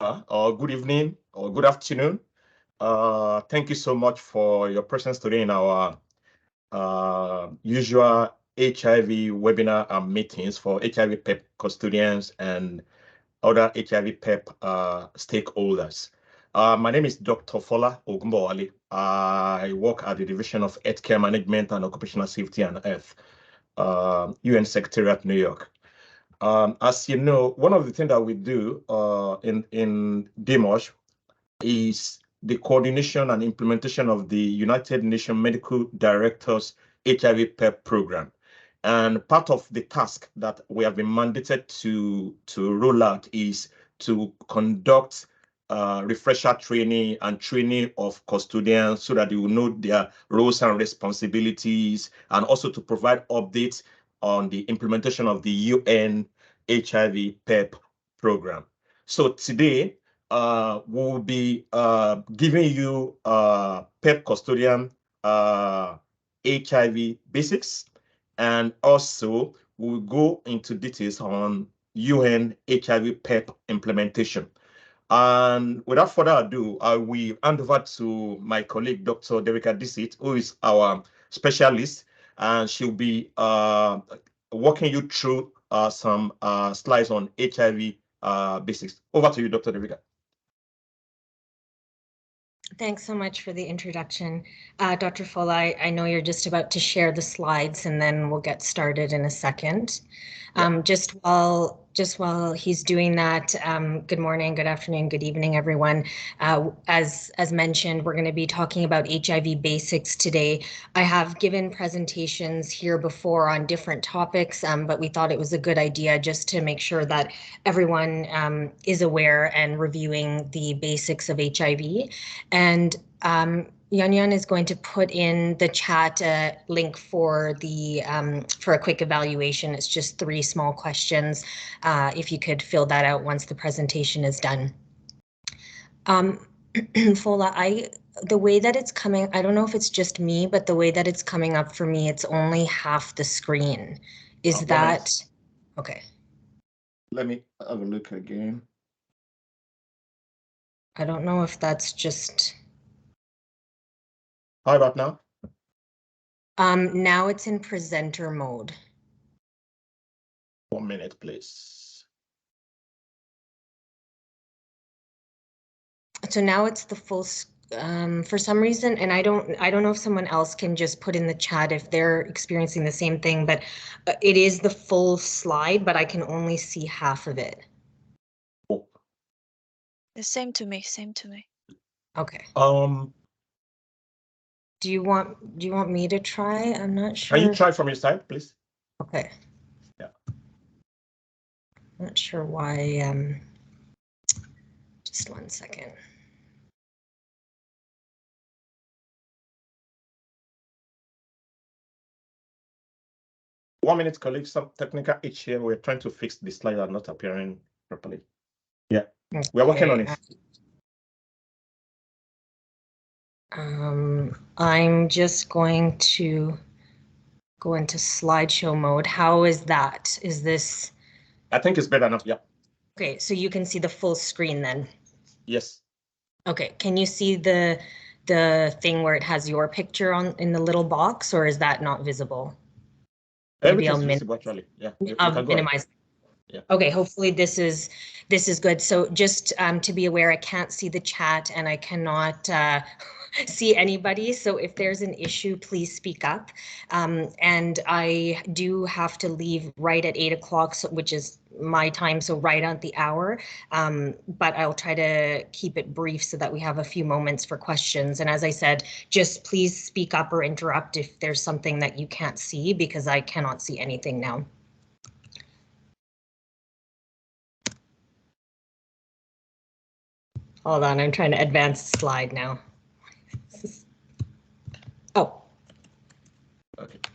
or good evening or good afternoon. Thank you so much for your presence today in our usual HIV webinar and meetings for HIV PEP custodians and other HIV PEP stakeholders. My name is Dr. Fola Ogunbowale. I work at the Division of Healthcare Management and Occupational Safety and Health, UN Secretariat, New York. As you know, one of the things that we do in DMOSH is the coordination and implementation of the United Nations Medical Directors HIV PEP program. And part of the task that we have been mandated to roll out is to conduct refresher training and training of custodians so that they will know their roles and responsibilities, and also to provide updates on the implementation of the UN HIV PEP program. So today, we'll be giving you PEP custodian HIV basics, and also we'll go into details on UN HIV PEP implementation. And without further ado, I will hand over to my colleague, Dr. Devika Dixit, who is our specialist, and she'll be walking you through some slides on HIV basics. Over to you, Dr. Devika. Thanks so much for the introduction. Dr. Fola, I know you're just about to share the slides and then we'll get started in a second. Just while he's doing that, good morning, good afternoon, good evening, everyone. As mentioned, we're going to be talking about HIV basics today. I have given presentations here before on different topics, but we thought it was a good idea just to make sure that everyone is aware and reviewing the basics of HIV. And Yan is going to put in the chat a link for the for a quick evaluation. It's just 3 small questions. If you could fill that out once the presentation is done. Fola, the way that it's coming, I don't know if it's just me, but the way that it's coming up for me, it's only half the screen. Is that okay? Let me have a look again. I don't know if that's just. How about now? Now it's in presenter mode. 1 minute, please. So now it's the full, for some reason, and I don't know if someone else can just put in the chat if they're experiencing the same thing, but it is the full slide, but I can only see half of it. Oh. The same to me, same to me. Okay. Do you want me to try? I'm not sure. Can you try from your side, please? Okay. Yeah. Not sure why. Just 1 second. One minute, colleagues. Some technical itch here. We're trying to fix the slides are not appearing properly. Yeah, okay. We're working on it. I'm just going to go into slideshow mode. How is that? Is this? I think it's better enough. Yeah. Okay, so you can see the full screen then. Yes. Okay, can you see the thing where it has your picture in the little box, or is that not visible? Maybe I'll visible actually. Yeah. I'll minimize. Yeah. Okay, hopefully this is good. So just to be aware, I can't see the chat and I cannot see anybody. So if there's an issue, please speak up. And I do have to leave right at 8 o'clock, which is my time, so right at the hour. But I'll try to keep it brief so that we have a few moments for questions. And as I said, just please speak up or interrupt if there's something that you can't see, because I cannot see anything now. Hold on, I'm trying to advance the slide now. Oh.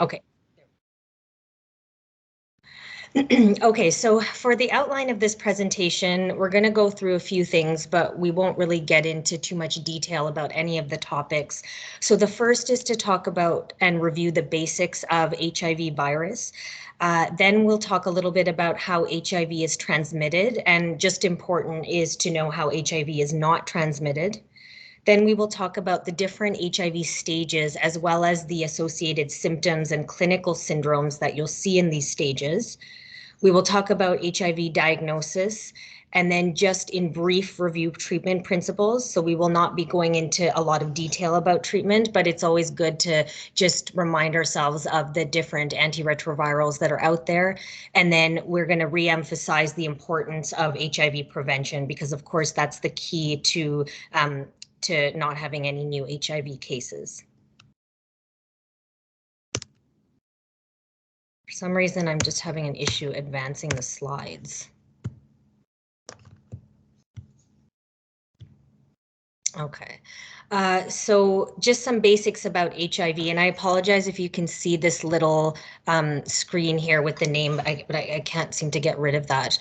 Okay. Okay, so for the outline of this presentation, we're going to go through a few things, but we won't really get into too much detail about any of the topics. So the first is to talk about and review the basics of HIV virus. Then we'll talk a little bit about how HIV is transmitted, and just important is to know how HIV is not transmitted. Then we will talk about the different HIV stages as well as the associated symptoms and clinical syndromes that you'll see in these stages. We will talk about HIV diagnosis and then just in brief review treatment principles. So we will not be going into a lot of detail about treatment, but it's always good to just remind ourselves of the different antiretrovirals that are out there. And then we're going to re-emphasize the importance of HIV prevention, because of course that's the key to not having any new HIV cases. For some reason, I'm just having an issue advancing the slides. Okay, so just some basics about HIV, and I apologize if you can see this little screen here with the name, but I can't seem to get rid of that.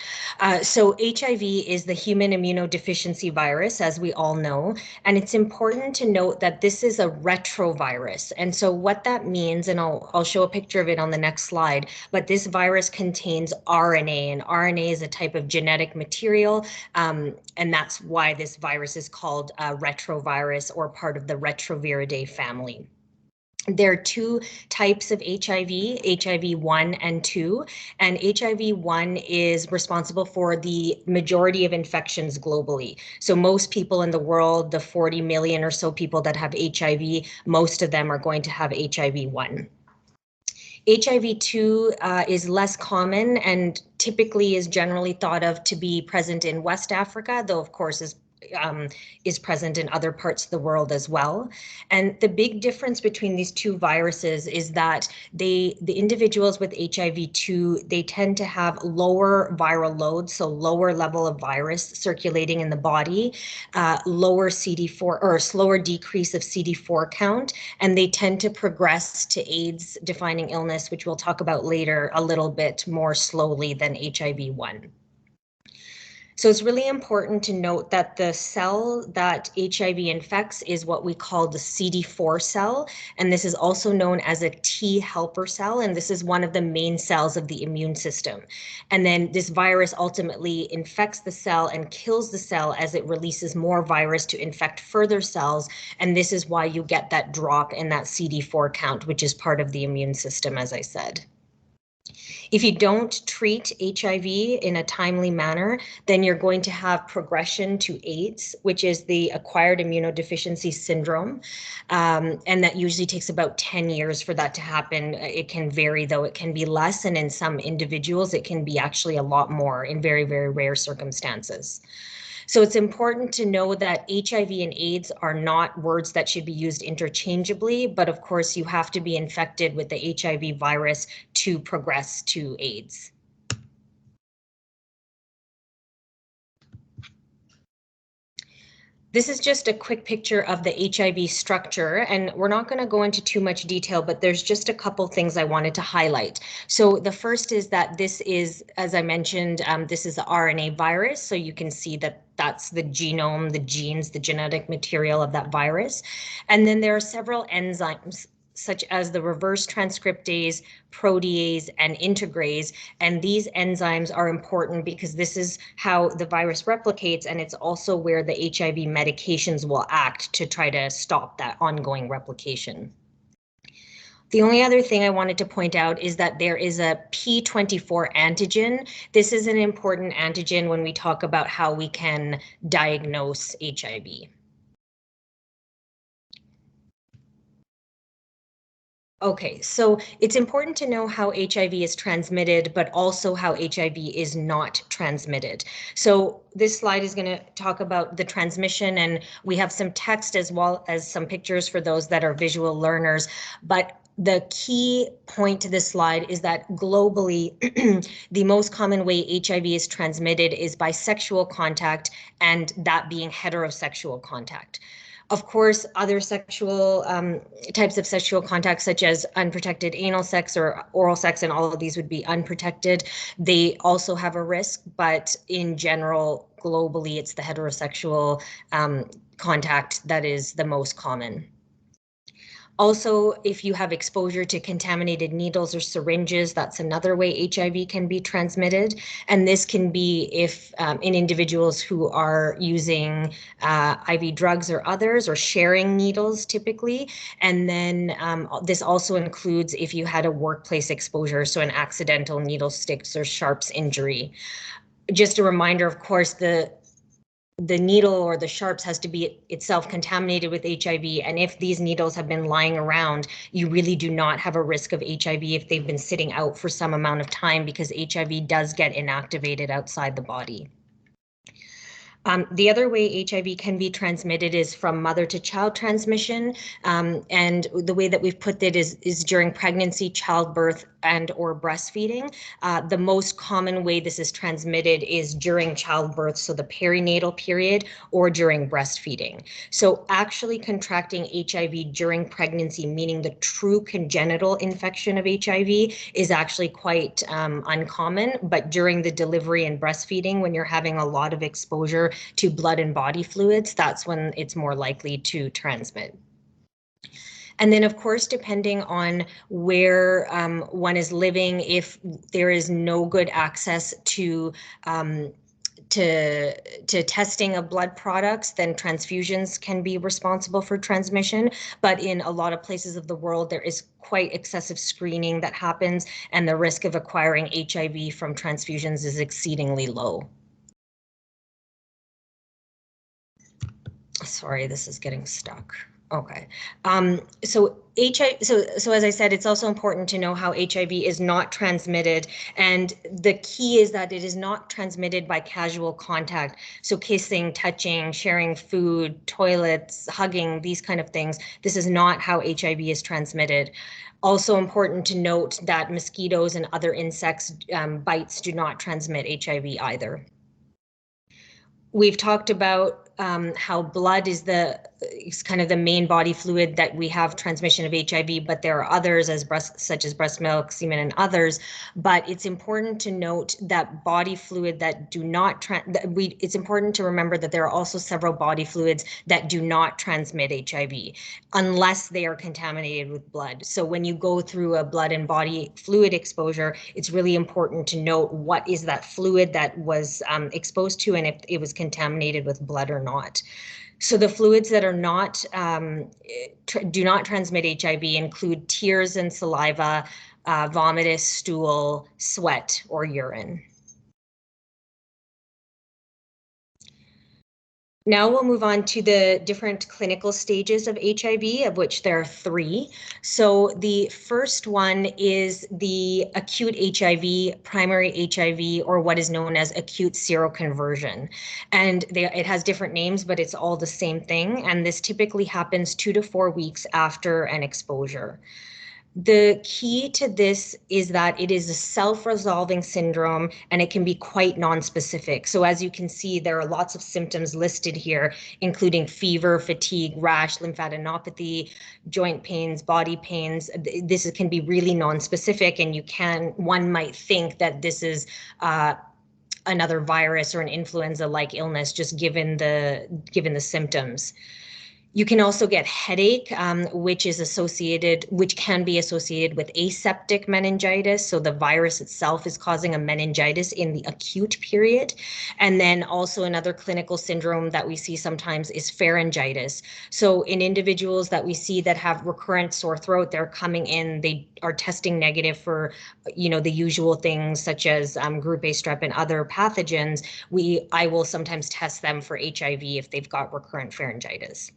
So HIV is the human immunodeficiency virus, as we all know, and it's important to note that this is a retrovirus. And so what that means, and I'll show a picture of it on the next slide, but this virus contains RNA, and RNA is a type of genetic material, and that's why this virus is called retrovirus, or part of the Retroviridae family. There are two types of HIV, HIV 1 and 2, and HIV 1 is responsible for the majority of infections globally. So most people in the world, the 40 million or so people that have HIV, most of them are going to have HIV 1. HIV 2 is less common and typically is generally thought of to be present in West Africa, though of course is present in other parts of the world as well. And the big difference between these two viruses is that the individuals with HIV 2, they tend to have lower viral loads, so lower level of virus circulating in the body, lower CD4 or slower decrease of CD4 count, and they tend to progress to AIDS defining illness, which we'll talk about later a little bit more slowly than HIV 1. So it's really important to note that the cell that HIV infects is what we call the CD4 cell, and this is also known as a T helper cell, and this is one of the main cells of the immune system. And then this virus ultimately infects the cell and kills the cell as it releases more virus to infect further cells, and this is why you get that drop in that CD4 count, which is part of the immune system, as I said. If you don't treat HIV in a timely manner, then you're going to have progression to AIDS, which is the acquired immunodeficiency syndrome. And that usually takes about 10 years for that to happen. It can vary, though. It can be less, and in some individuals, it can be actually a lot more in very, very rare circumstances. So it's important to know that HIV and AIDS are not words that should be used interchangeably, but of course you have to be infected with the HIV virus to progress to AIDS. This is just a quick picture of the HIV structure, and we're not going to go into too much detail, but there's just a couple things I wanted to highlight. So the first is that this is, as I mentioned, this is the RNA virus. So you can see that that's the genome, the genes, the genetic material of that virus. And then there are several enzymes, such as the reverse transcriptase, protease, and integrase. And these enzymes are important because this is how the virus replicates, and it's also where the HIV medications will act to try to stop that ongoing replication. The only other thing I wanted to point out is that there is a P24 antigen. This is an important antigen when we talk about how we can diagnose HIV. Okay, so it's important to know how HIV is transmitted, but also how HIV is not transmitted. So this slide is going to talk about the transmission, and we have some text as well as some pictures for those that are visual learners. But the key point to this slide is that globally, the most common way HIV is transmitted is by sexual contact, and that being heterosexual contact. Of course, other sexual types of sexual contact, such as unprotected anal sex or oral sex, and all of these would be unprotected. They also have a risk, but in general, globally, it's the heterosexual contact that is the most common. Also, if you have exposure to contaminated needles or syringes, that's another way HIV can be transmitted. And this can be if in individuals who are using IV drugs or others, or sharing needles typically. And then this also includes if you had a workplace exposure, so an accidental needle sticks or sharps injury. Just a reminder, of course, the needle or the sharps has to be itself contaminated with HIV. And if these needles have been lying around, you really do not have a risk of HIV if they've been sitting out for some amount of time, because HIV does get inactivated outside the body. The other way HIV can be transmitted is from mother to child transmission. And the way that we've put that is during pregnancy, childbirth, and or breastfeeding. The most common way this is transmitted is during childbirth, so the perinatal period, or during breastfeeding. So actually contracting HIV during pregnancy, meaning the true congenital infection of HIV, is actually quite uncommon. But during the delivery and breastfeeding, when you're having a lot of exposure to blood and body fluids, that's when it's more likely to transmit. And then, of course, depending on where one is living, if there is no good access to testing of blood products, then transfusions can be responsible for transmission. But in a lot of places of the world, there is quite excessive screening that happens, and the risk of acquiring HIV from transfusions is exceedingly low. Sorry, this is getting stuck. Okay. So as I said, it's also important to know how HIV is not transmitted. And the key is that it is not transmitted by casual contact. So kissing, touching, sharing food, toilets, hugging, these kind of things. This is not how HIV is transmitted. Also important to note that mosquitoes and other insects bites do not transmit HIV either. We've talked about how blood is kind of the main body fluid that we have transmission of HIV, but there are others such as breast milk, semen, and others. But it's important to note that body fluid that do not it's important to remember that there are also several body fluids that do not transmit HIV unless they are contaminated with blood. So when you go through a blood and body fluid exposure, it's really important to note what is that fluid that was exposed to, and if it was contaminated with blood or not. So the fluids that are not do not transmit HIV include tears and saliva, vomitus, stool, sweat, or urine. Now we'll move on to the different clinical stages of HIV, of which there are 3. So the first one is the acute HIV, primary HIV, or what is known as acute seroconversion. And it has different names, but it's all the same thing. And this typically happens 2 to 4 weeks after an exposure. The key to this is that it is a self-resolving syndrome, and it can be quite nonspecific. So as you can see, there are lots of symptoms listed here, including fever, fatigue, rash, lymphadenopathy, joint pains, body pains. This can be really nonspecific, and one might think that this is another virus or an influenza-like illness, just given the symptoms. You can also get headache, which can be associated with aseptic meningitis. So the virus itself is causing a meningitis in the acute period. And then also another clinical syndrome that we see sometimes is pharyngitis. So in individuals that we see that have recurrent sore throat, they're coming in, they are testing negative for, the usual things such as group A strep and other pathogens. I will sometimes test them for HIV if they've got recurrent pharyngitis.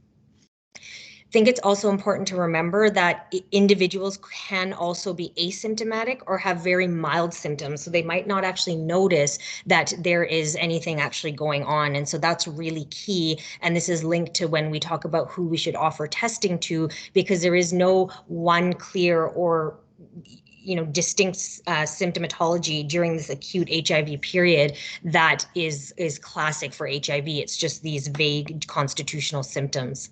I think it's also important to remember that individuals can also be asymptomatic or have very mild symptoms. So they might not actually notice that there is anything actually going on. And so that's really key. And this is linked to when we talk about who we should offer testing to, because there is no one clear or distinct symptomatology during this acute HIV period that is classic for HIV. It's just these vague constitutional symptoms.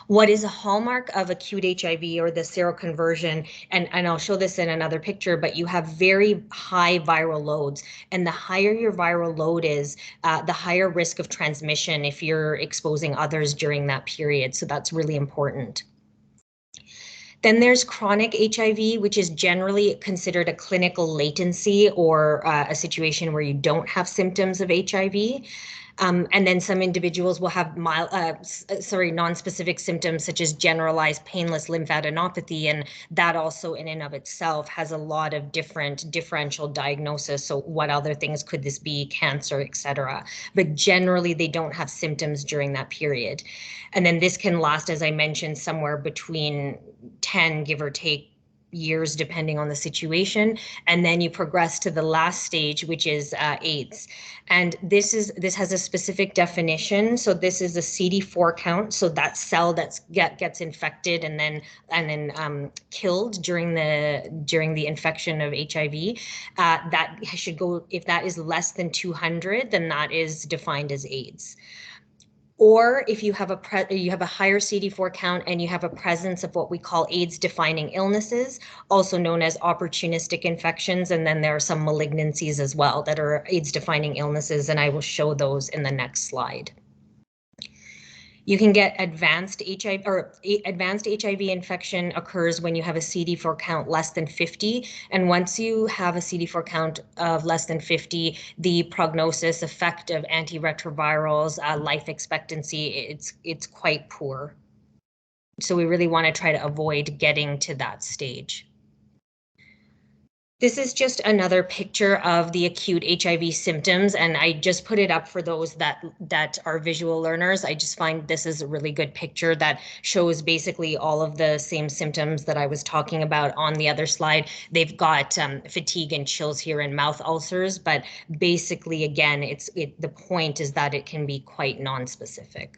What is a hallmark of acute HIV or the seroconversion, and I'll show this in another picture, but you have very high viral loads, and the higher your viral load is, the higher risk of transmission if you're exposing others during that period. So that's really important. Then there's chronic HIV, which is generally considered a clinical latency or a situation where you don't have symptoms of HIV. And then some individuals will have non-specific symptoms such as generalized painless lymphadenopathy, and that also in and of itself has a lot of different differential diagnosis. So what other things could this be? Cancer, etc. But generally they don't have symptoms during that period. And then this can last, as I mentioned, somewhere between 10, give or take, years depending on the situation, and then you progress to the last stage, which is AIDS. And this has a specific definition. So this is a CD4 count, so that cell that gets infected and then killed during the infection of HIV, that should go, if that is less than 200, then that is defined as AIDS. Or if you have a higher CD4 count and you have a presence of what we call AIDS-defining illnesses, also known as opportunistic infections, and then there are some malignancies as well that are AIDS-defining illnesses, and I will show those in the next slide. You can get advanced HIV infection occurs when you have a CD4 count less than 50. And once you have a CD4 count of less than 50, the prognosis effect of antiretrovirals, life expectancy, it's quite poor. So we really want to try to avoid getting to that stage. This is just another picture of the acute HIV symptoms, and I just put it up for those that are visual learners. I just find this is a really good picture that shows basically all of the same symptoms that I was talking about on the other slide. They've got fatigue and chills here and mouth ulcers, but basically, again, the point is that it can be quite non-specific.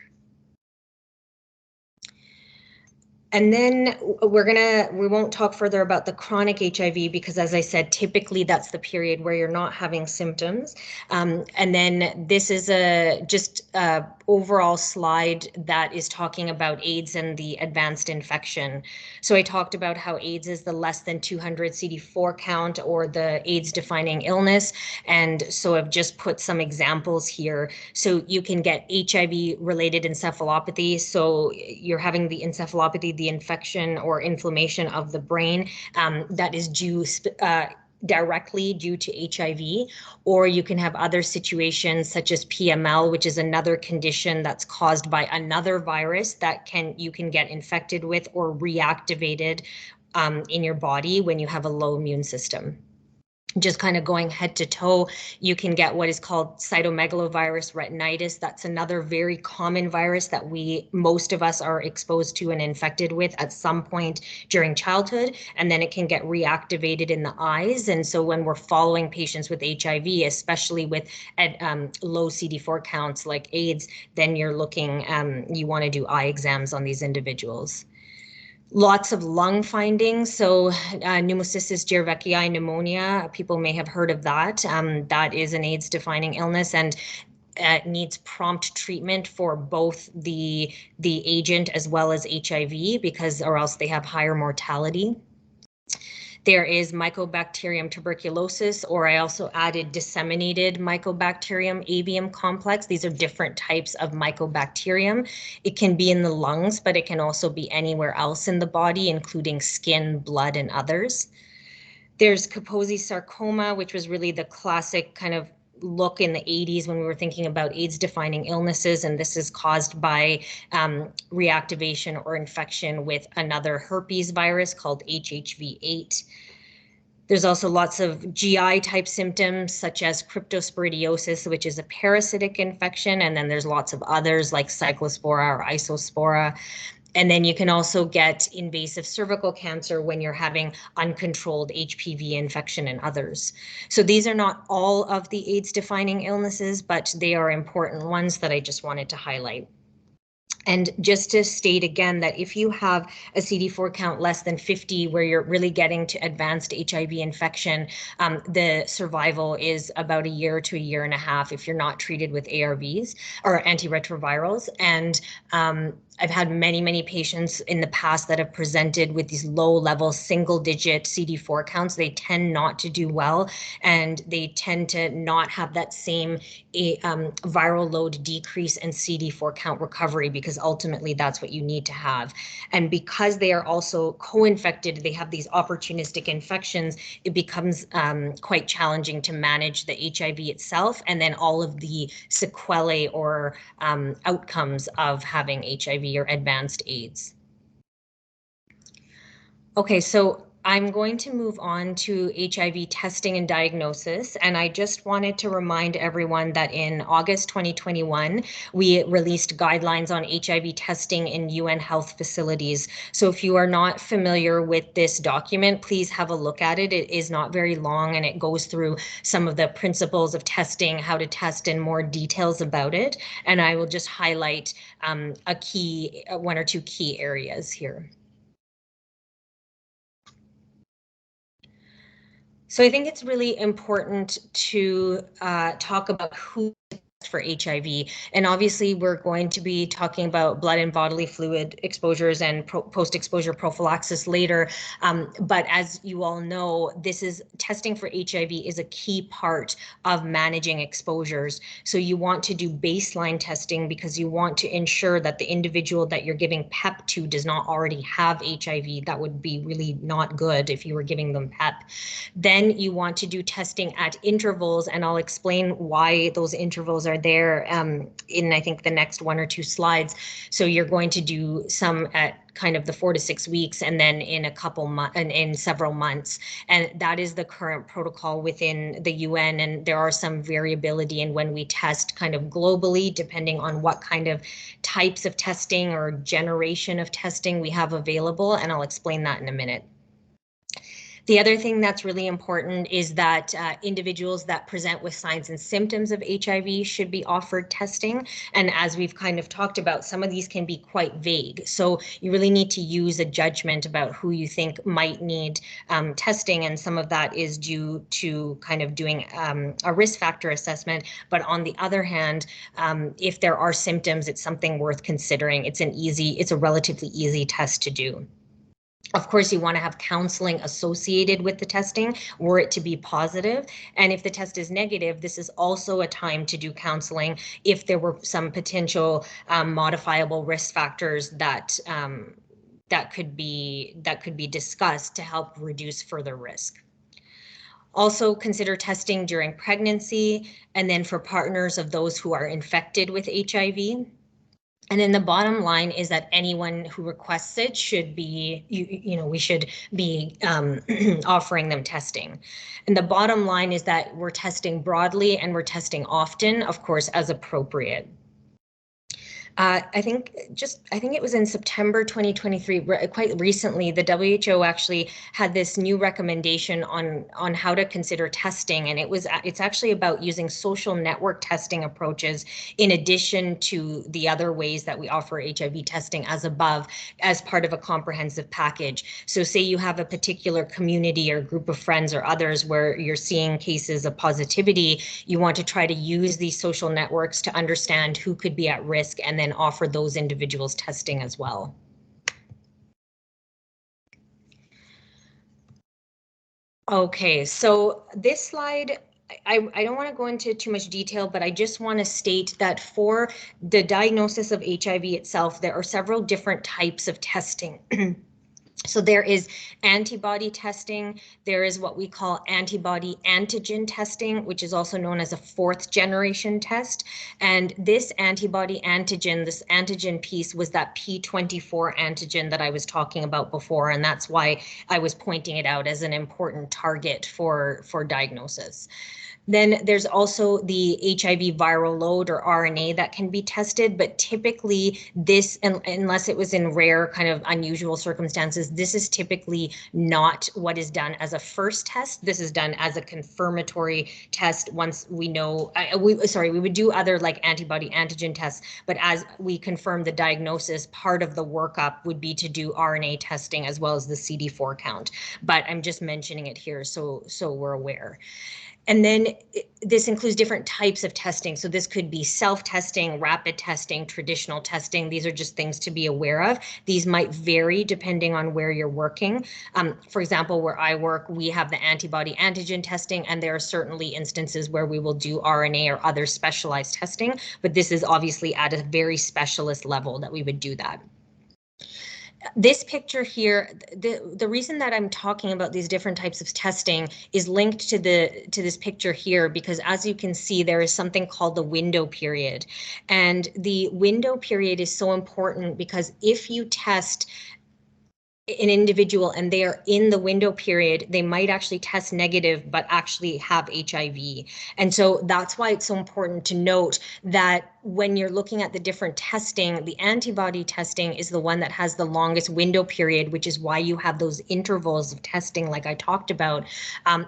And then we won't talk further about the chronic HIV because, as I said, typically that's the period where you're not having symptoms. And then this is just a overall slide that is talking about AIDS and the advanced infection. So I talked about how AIDS is the less than 200 CD4 count or the AIDS defining illness. And so I've just put some examples here. So you can get HIV related encephalopathy. So you're having the encephalopathy, the infection or inflammation of the brain that is due directly due to HIV, or you can have other situations such as PML, which is another condition that's caused by another virus that you can get infected with or reactivated in your body when you have a low immune system. Just kind of going head to toe, you can get what is called cytomegalovirus retinitis. That's another very common virus that most of us are exposed to and infected with at some point during childhood, and then it can get reactivated in the eyes. And so when we're following patients with HIV, especially with low CD4 counts like AIDS, then you're looking, you want to do eye exams on these individuals. Lots of lung findings. So pneumocystis jirovecii pneumonia, people may have heard of that. That is an AIDS defining illness and needs prompt treatment for both the agent as well as HIV or else they have higher mortality. There is Mycobacterium tuberculosis, or I also added disseminated Mycobacterium avium complex. These are different types of Mycobacterium. It can be in the lungs, but it can also be anywhere else in the body, including skin, blood, and others. There's Kaposi sarcoma, which was really the classic kind of look in the 80s when we were thinking about AIDS defining illnesses, and this is caused by reactivation or infection with another herpes virus called HHV8. There's also lots of GI type symptoms such as cryptosporidiosis, which is a parasitic infection, and then there's lots of others like cyclospora or isospora. And then you can also get invasive cervical cancer when you're having uncontrolled HPV infection and others. So these are not all of the AIDS defining illnesses, but they are important ones that I just wanted to highlight. And just to state again that if you have a CD4 count less than 50, where you're really getting to advanced HIV infection, the survival is about a year to a year and a half if you're not treated with ARVs or antiretrovirals. And I've had many patients in the past that have presented with these low-level single-digit CD4 counts. They tend not to do well, and they tend to not have that same viral load decrease and CD4 count recovery, because ultimately that's what you need to have. And because they are also co-infected, they have these opportunistic infections, it becomes quite challenging to manage the HIV itself and then all of the sequelae or outcomes of having HIV or advanced AIDS. Okay, so I'm going to move on to HIV testing and diagnosis, and I just wanted to remind everyone that in August 2021, we released guidelines on HIV testing in UN health facilities. So if you are not familiar with this document, please have a look at it. It is not very long, and it goes through some of the principles of testing, how to test, and more details about it. And I will just highlight one or two key areas here. So I think it's really important to talk about who to test for HIV. And obviously, we're going to be talking about blood and bodily fluid exposures and post-exposure prophylaxis later. But as you all know, testing for HIV is a key part of managing exposures. So you want to do baseline testing because you want to ensure that the individual that you're giving PEP to does not already have HIV. That would be really not good if you were giving them PEP. Then you want to do testing at intervals, and I'll explain why those intervals are there in, I think, the next one or two slides. So you're going to do some at kind of the 4 to 6 weeks, and then in a couple months and in several months. And that is the current protocol within the UN. And there are some variability in when we test kind of globally, depending on what kind of types of testing or generation of testing we have available. And I'll explain that in a minute. The other thing that's really important is that individuals that present with signs and symptoms of HIV should be offered testing. And as we've kind of talked about, some of these can be quite vague. So you really need to use a judgment about who you think might need testing. And some of that is due to kind of doing a risk factor assessment. But on the other hand, if there are symptoms, it's something worth considering. It's a relatively easy test to do. Of course, you want to have counseling associated with the testing were it to be positive. And if the test is negative, this is also a time to do counseling if there were some potential modifiable risk factors that could be discussed to help reduce further risk. Also consider testing during pregnancy and then for partners of those who are infected with HIV. And then the bottom line is that anyone who requests it should be, we should be offering them testing. And the bottom line is that we're testing broadly and we're testing often, of course, as appropriate. I think it was in September 2023, quite recently, the WHO actually had this new recommendation on how to consider testing, and it's actually about using social network testing approaches in addition to the other ways that we offer HIV testing as above, as part of a comprehensive package. So say you have a particular community or group of friends or others where you're seeing cases of positivity, you want to try to use these social networks to understand who could be at risk and then offer those individuals testing as well. Okay, so this slide, I don't want to go into too much detail, but I just want to state that for the diagnosis of HIV itself, there are several different types of testing. So there is antibody testing, there is what we call antibody antigen testing, which is also known as a 4th generation test. And this antibody antigen, this antigen piece was that P24 antigen that I was talking about before. And that's why I was pointing it out as an important target for diagnosis. Then there's also the HIV viral load or RNA that can be tested, but typically this, unless it was in rare kind of unusual circumstances, because this is typically not what is done as a first test. This is done as a confirmatory test once we know, we would do other like antibody antigen tests, but as we confirm the diagnosis, part of the workup would be to do RNA testing as well as the CD4 count. But I'm just mentioning it here so we're aware. And then this includes different types of testing. So this could be self-testing, rapid testing, traditional testing. These are just things to be aware of. These might vary depending on where you're working. For example, where I work, we have the antibody antigen testing, and there are certainly instances where we will do RNA or other specialized testing, but this is obviously at a very specialist level that we would do that. This picture here, the reason that I'm talking about these different types of testing is linked to this picture here, because as you can see, there is something called the window period. And the window period is so important because if you test an individual and they are in the window period, they might actually test negative, but actually have HIV. And so that's why it's so important to note that when you're looking at the different testing, the antibody testing is the one that has the longest window period, which is why you have those intervals of testing like I talked about.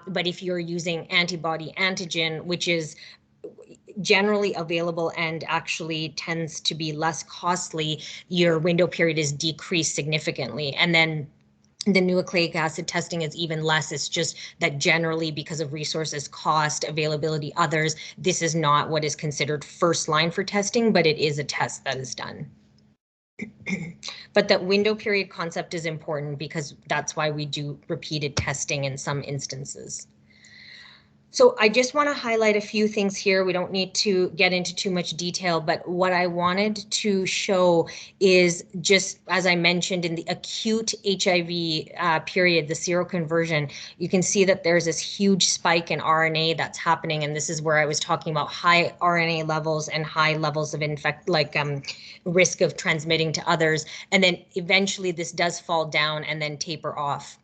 But if you're using antibody antigen, which is generally available and actually tends to be less costly, your window period is decreased significantly. And then the nucleic acid testing is even less. It's just that generally because of resources, cost, availability, others, this is not what is considered first line for testing, but it is a test that is done. But that window period concept is important because that's why we do repeated testing in some instances. So I just want to highlight a few things here. We don't need to get into too much detail, but what I wanted to show is just, as I mentioned, in the acute HIV period, the seroconversion, you can see that there's this huge spike in RNA that's happening. And this is where I was talking about high RNA levels and high levels of risk of transmitting to others. And then eventually this does fall down and then taper off.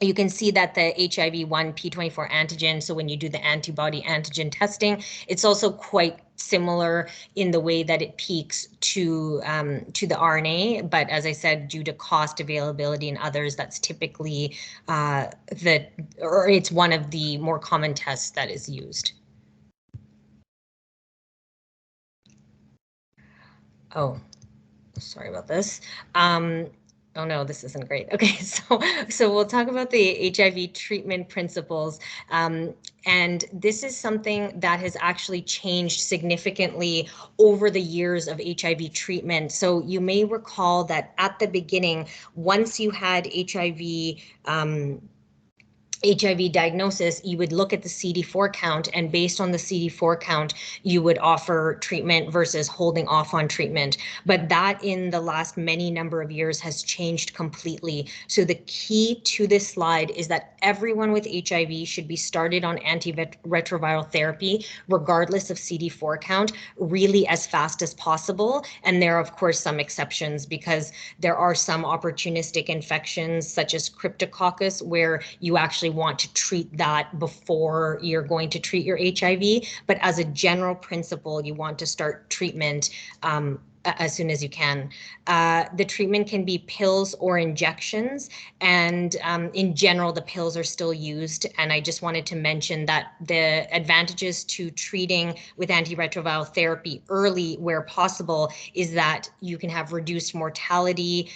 You can see that the HIV-1 P24 antigen, so when you do the antibody antigen testing, it's also quite similar in the way that it peaks to the RNA. But as I said, due to cost, availability, and others, that's typically it's one of the more common tests that is used. Oh, sorry about this. Oh no, this isn't great. Okay, so we'll talk about the HIV treatment principles. And this is something that has actually changed significantly over the years of HIV treatment. So you may recall that at the beginning, once you had HIV diagnosis, you would look at the CD4 count, and based on the CD4 count, you would offer treatment versus holding off on treatment. But that in the last many number of years has changed completely. So the key to this slide is that everyone with HIV should be started on antiretroviral therapy, regardless of CD4 count, really as fast as possible. And there are, of course, some exceptions because there are some opportunistic infections such as cryptococcus where you actually want to treat that before you're going to treat your HIV. But as a general principle, you want to start treatment as soon as you can. The treatment can be pills or injections, and in general, the pills are still used. And I just wanted to mention that the advantages to treating with antiretroviral therapy early where possible is that you can have reduced mortality,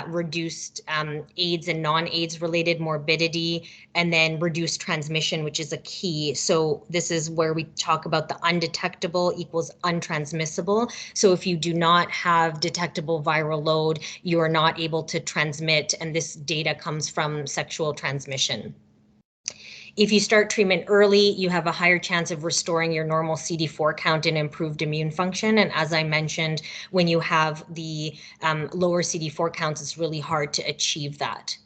reduced AIDS and non-AIDS related morbidity, and then reduced transmission, which is a key. So this is where we talk about the undetectable equals untransmissible. So if you do not have detectable viral load, you are not able to transmit, and this data comes from sexual transmission. If you start treatment early, you have a higher chance of restoring your normal CD4 count and improved immune function. And as I mentioned, when you have the lower CD4 counts, it's really hard to achieve that.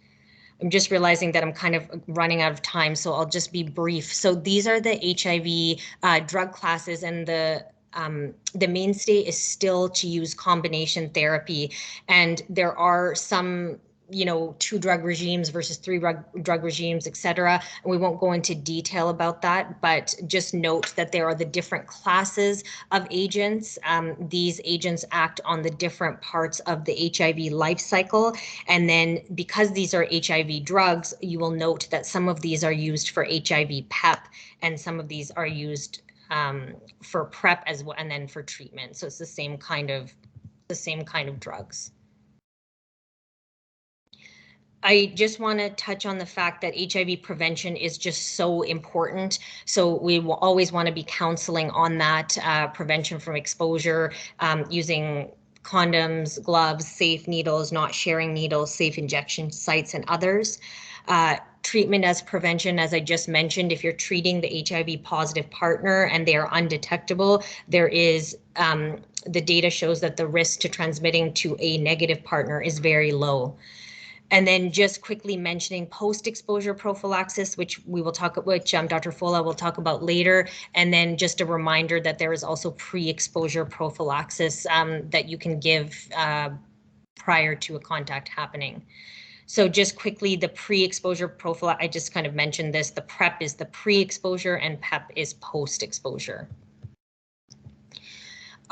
I'm just realizing that I'm kind of running out of time, so I'll just be brief. So these are the HIV drug classes, and the mainstay is still to use combination therapy. And there are some 2 drug regimes versus 3 drug regimes, etc. And we won't go into detail about that, but just note that there are the different classes of agents. These agents act on the different parts of the HIV life cycle. And then because these are HIV drugs, you will note that some of these are used for HIV PEP and some of these are used for PrEP as well, and then for treatment. So it's the same kind of drugs. I just want to touch on the fact that HIV prevention is just so important. So we will always want to be counseling on that prevention from exposure, using condoms, gloves, safe needles, not sharing needles, safe injection sites, and others. Treatment as prevention, as I just mentioned, if you're treating the HIV positive partner and they are undetectable, there is the data shows that the risk to transmitting to a negative partner is very low. And then just quickly mentioning post-exposure prophylaxis, which Dr. Fola will talk about later. And then just a reminder that there is also pre-exposure prophylaxis that you can give prior to a contact happening. So just quickly, the pre-exposure prophylaxis, I just kind of mentioned this, the PrEP is the pre-exposure and PEP is post-exposure.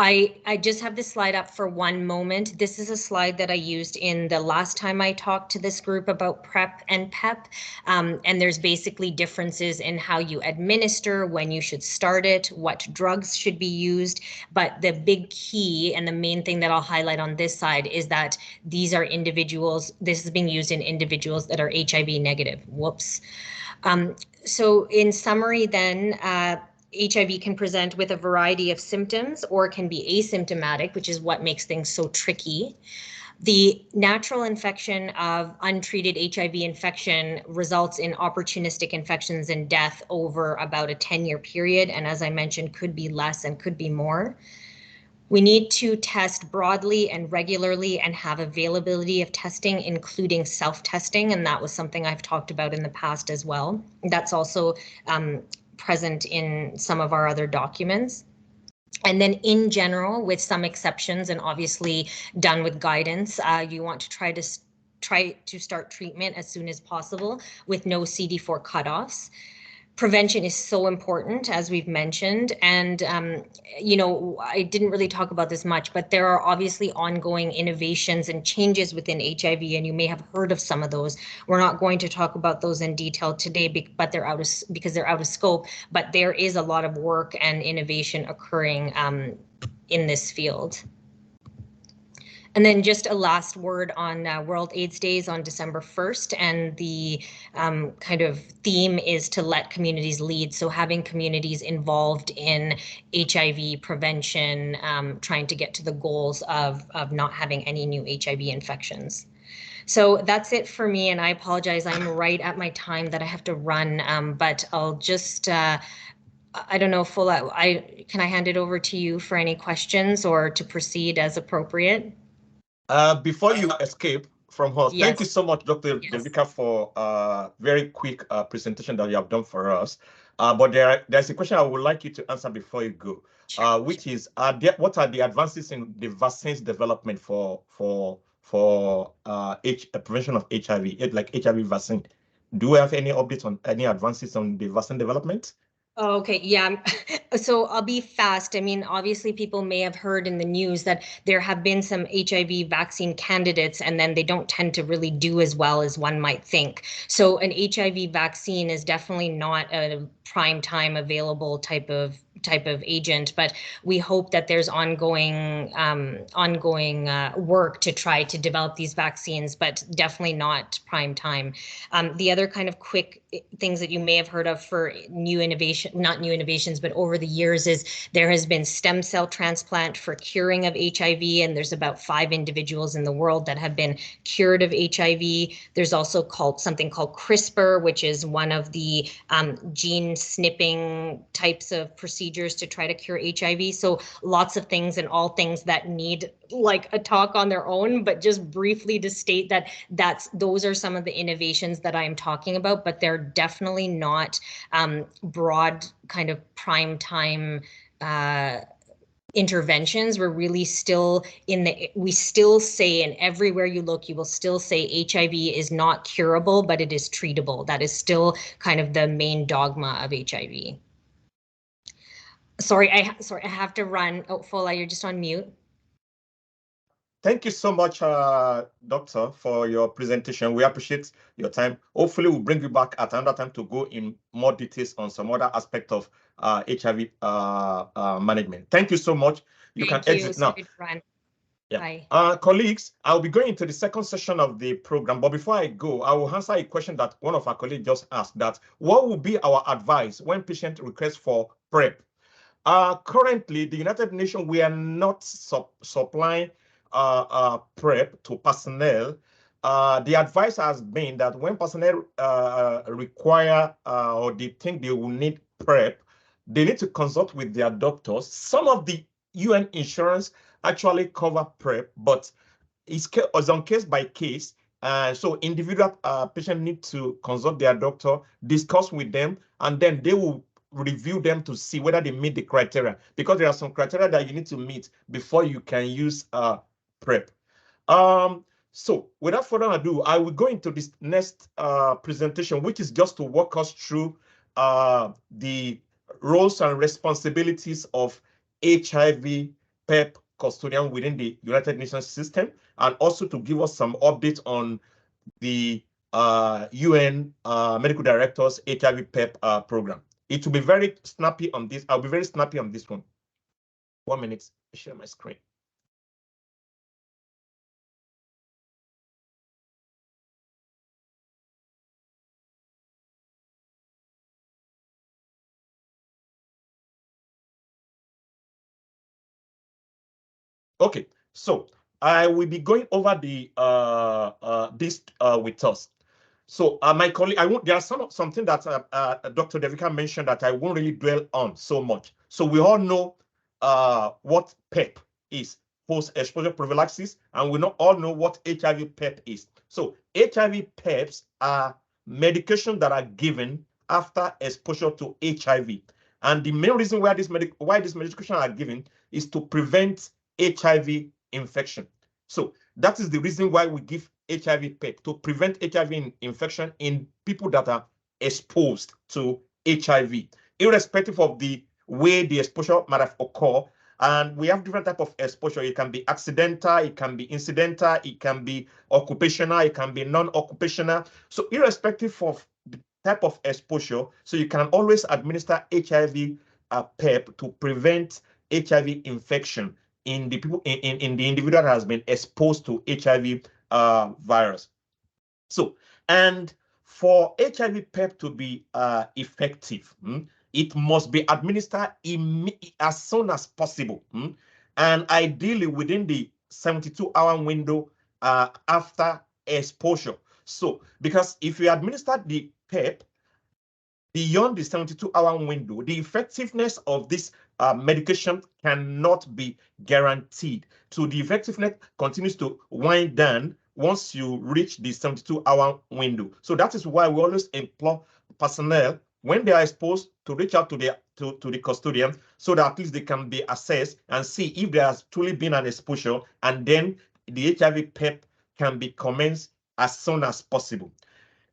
I just have this slide up for one moment. This is a slide that I used in the last time I talked to this group about PrEP and PEP. And there's basically differences in how you administer, when you should start it, what drugs should be used. But the big key and the main thing that I'll highlight on this side is that these are individuals, this is being used in individuals that are HIV negative. Whoops. So in summary then, HIV can present with a variety of symptoms or can be asymptomatic, which is what makes things so tricky. The natural infection of untreated HIV infection results in opportunistic infections and death over about a 10-year period. And as I mentioned, could be less and could be more. We need to test broadly and regularly and have availability of testing, including self-testing. And that was something I've talked about in the past as well. That's also present in some of our other documents. And then in general, with some exceptions and obviously done with guidance, you want to try to start treatment as soon as possible with no CD4 cutoffs. Prevention is so important, as we've mentioned, and I didn't really talk about this much, but there are obviously ongoing innovations and changes within HIV, and you may have heard of some of those. We're not going to talk about those in detail today, but because they're out of scope. But there is a lot of work and innovation occurring in this field. And then just a last word on World AIDS Days on December 1st, and the kind of theme is to let communities lead. So having communities involved in HIV prevention, trying to get to the goals of not having any new HIV infections. So that's it for me, and I apologize, I'm right at my time that I have to run, but I'll just, I don't know, Fola, can I hand it over to you for any questions or to proceed as appropriate? Before you escape from us, Yes. Thank you so much, Dr. Yes. Devika, for a very quick presentation that you have done for us. But there's a question I would like you to answer before you go, which is, what are the advances in the vaccines development for prevention of HIV, like HIV vaccine? Do we have any updates on any advances on the vaccine development? Okay, yeah. So I'll be fast. I mean, obviously people may have heard in the news that there have been some HIV vaccine candidates and then they don't tend to really do as well as one might think. So an HIV vaccine is definitely not a prime time available type of agent, but we hope that there's ongoing work to try to develop these vaccines, but definitely not prime time. The other kind of quick things that you may have heard of for new innovation, not new innovations, but over the years, is there has been stem cell transplant for curing of HIV, and there's about 5 individuals in the world that have been cured of HIV. There's also something called CRISPR, which is one of the gene snipping types of procedures to try to cure HIV. So lots of things, and all things that need like a talk on their own, but just briefly to state that those are some of the innovations that I'm talking about, but they're definitely not broad kind of prime time interventions. We're really still we still say, and everywhere you look, you will still say HIV is not curable, but it is treatable. That is still kind of the main dogma of HIV. Sorry, I have to run. Oh, Fola, you're just on mute. Thank you so much, Doctor, for your presentation. We appreciate your time. Hopefully, we'll bring you back at another time to go in more details on some other aspect of HIV management. Thank you so much. You can exit now. Run. Yeah. Bye. Colleagues, I'll be going into the second session of the program, but before I go, I will answer a question that one of our colleagues just asked, that what would be our advice when patient requests for PrEP? Currently, the United Nations, we are not supplying PrEP to personnel. The advice has been that when personnel require or they think they will need PrEP, they need to consult with their doctors. Some of the UN insurance actually cover PrEP, but it's on case by case. So individual patient need to consult their doctor, discuss with them, and then they will review them to see whether they meet the criteria, because there are some criteria that you need to meet before you can use PrEP. So without further ado, I will go into this next presentation, which is just to walk us through the roles and responsibilities of HIV PEP custodian within the United Nations system, and also to give us some updates on the UN Medical Directors HIV PEP program. It will be very snappy on this. I'll be very snappy on this one. 1 minute, share my screen. Okay, so I will be going over the this with us. So my colleague, there are something that Dr. Devika mentioned that I won't really dwell on so much. So we all know what PEP is, post-exposure prophylaxis, and we all know what HIV PEP is. So HIV PEPs are medications that are given after exposure to HIV, and the main reason why these medications are given is to prevent HIV infection. So that is the reason why we give HIV PEP, to prevent HIV infection in people that are exposed to HIV, irrespective of the way the exposure might have occurred. And we have different types of exposure. It can be accidental, it can be incidental, it can be occupational, it can be non-occupational. So irrespective of the type of exposure, so you can always administer HIV PEP to prevent HIV infection in the people in the individual that has been exposed to HIV virus. So, and for HIV PEP to be effective, it must be administered as soon as possible, and ideally within the 72-hour window after exposure. So, because if you administer the PEP beyond the 72-hour window, the effectiveness of this medication cannot be guaranteed. So the effectiveness continues to wind down once you reach the 72-hour window. So that is why we always implore personnel, when they are exposed, to reach out to the custodian, so that at least they can be assessed and see if there has truly been an exposure, and then the HIV PEP can be commenced as soon as possible.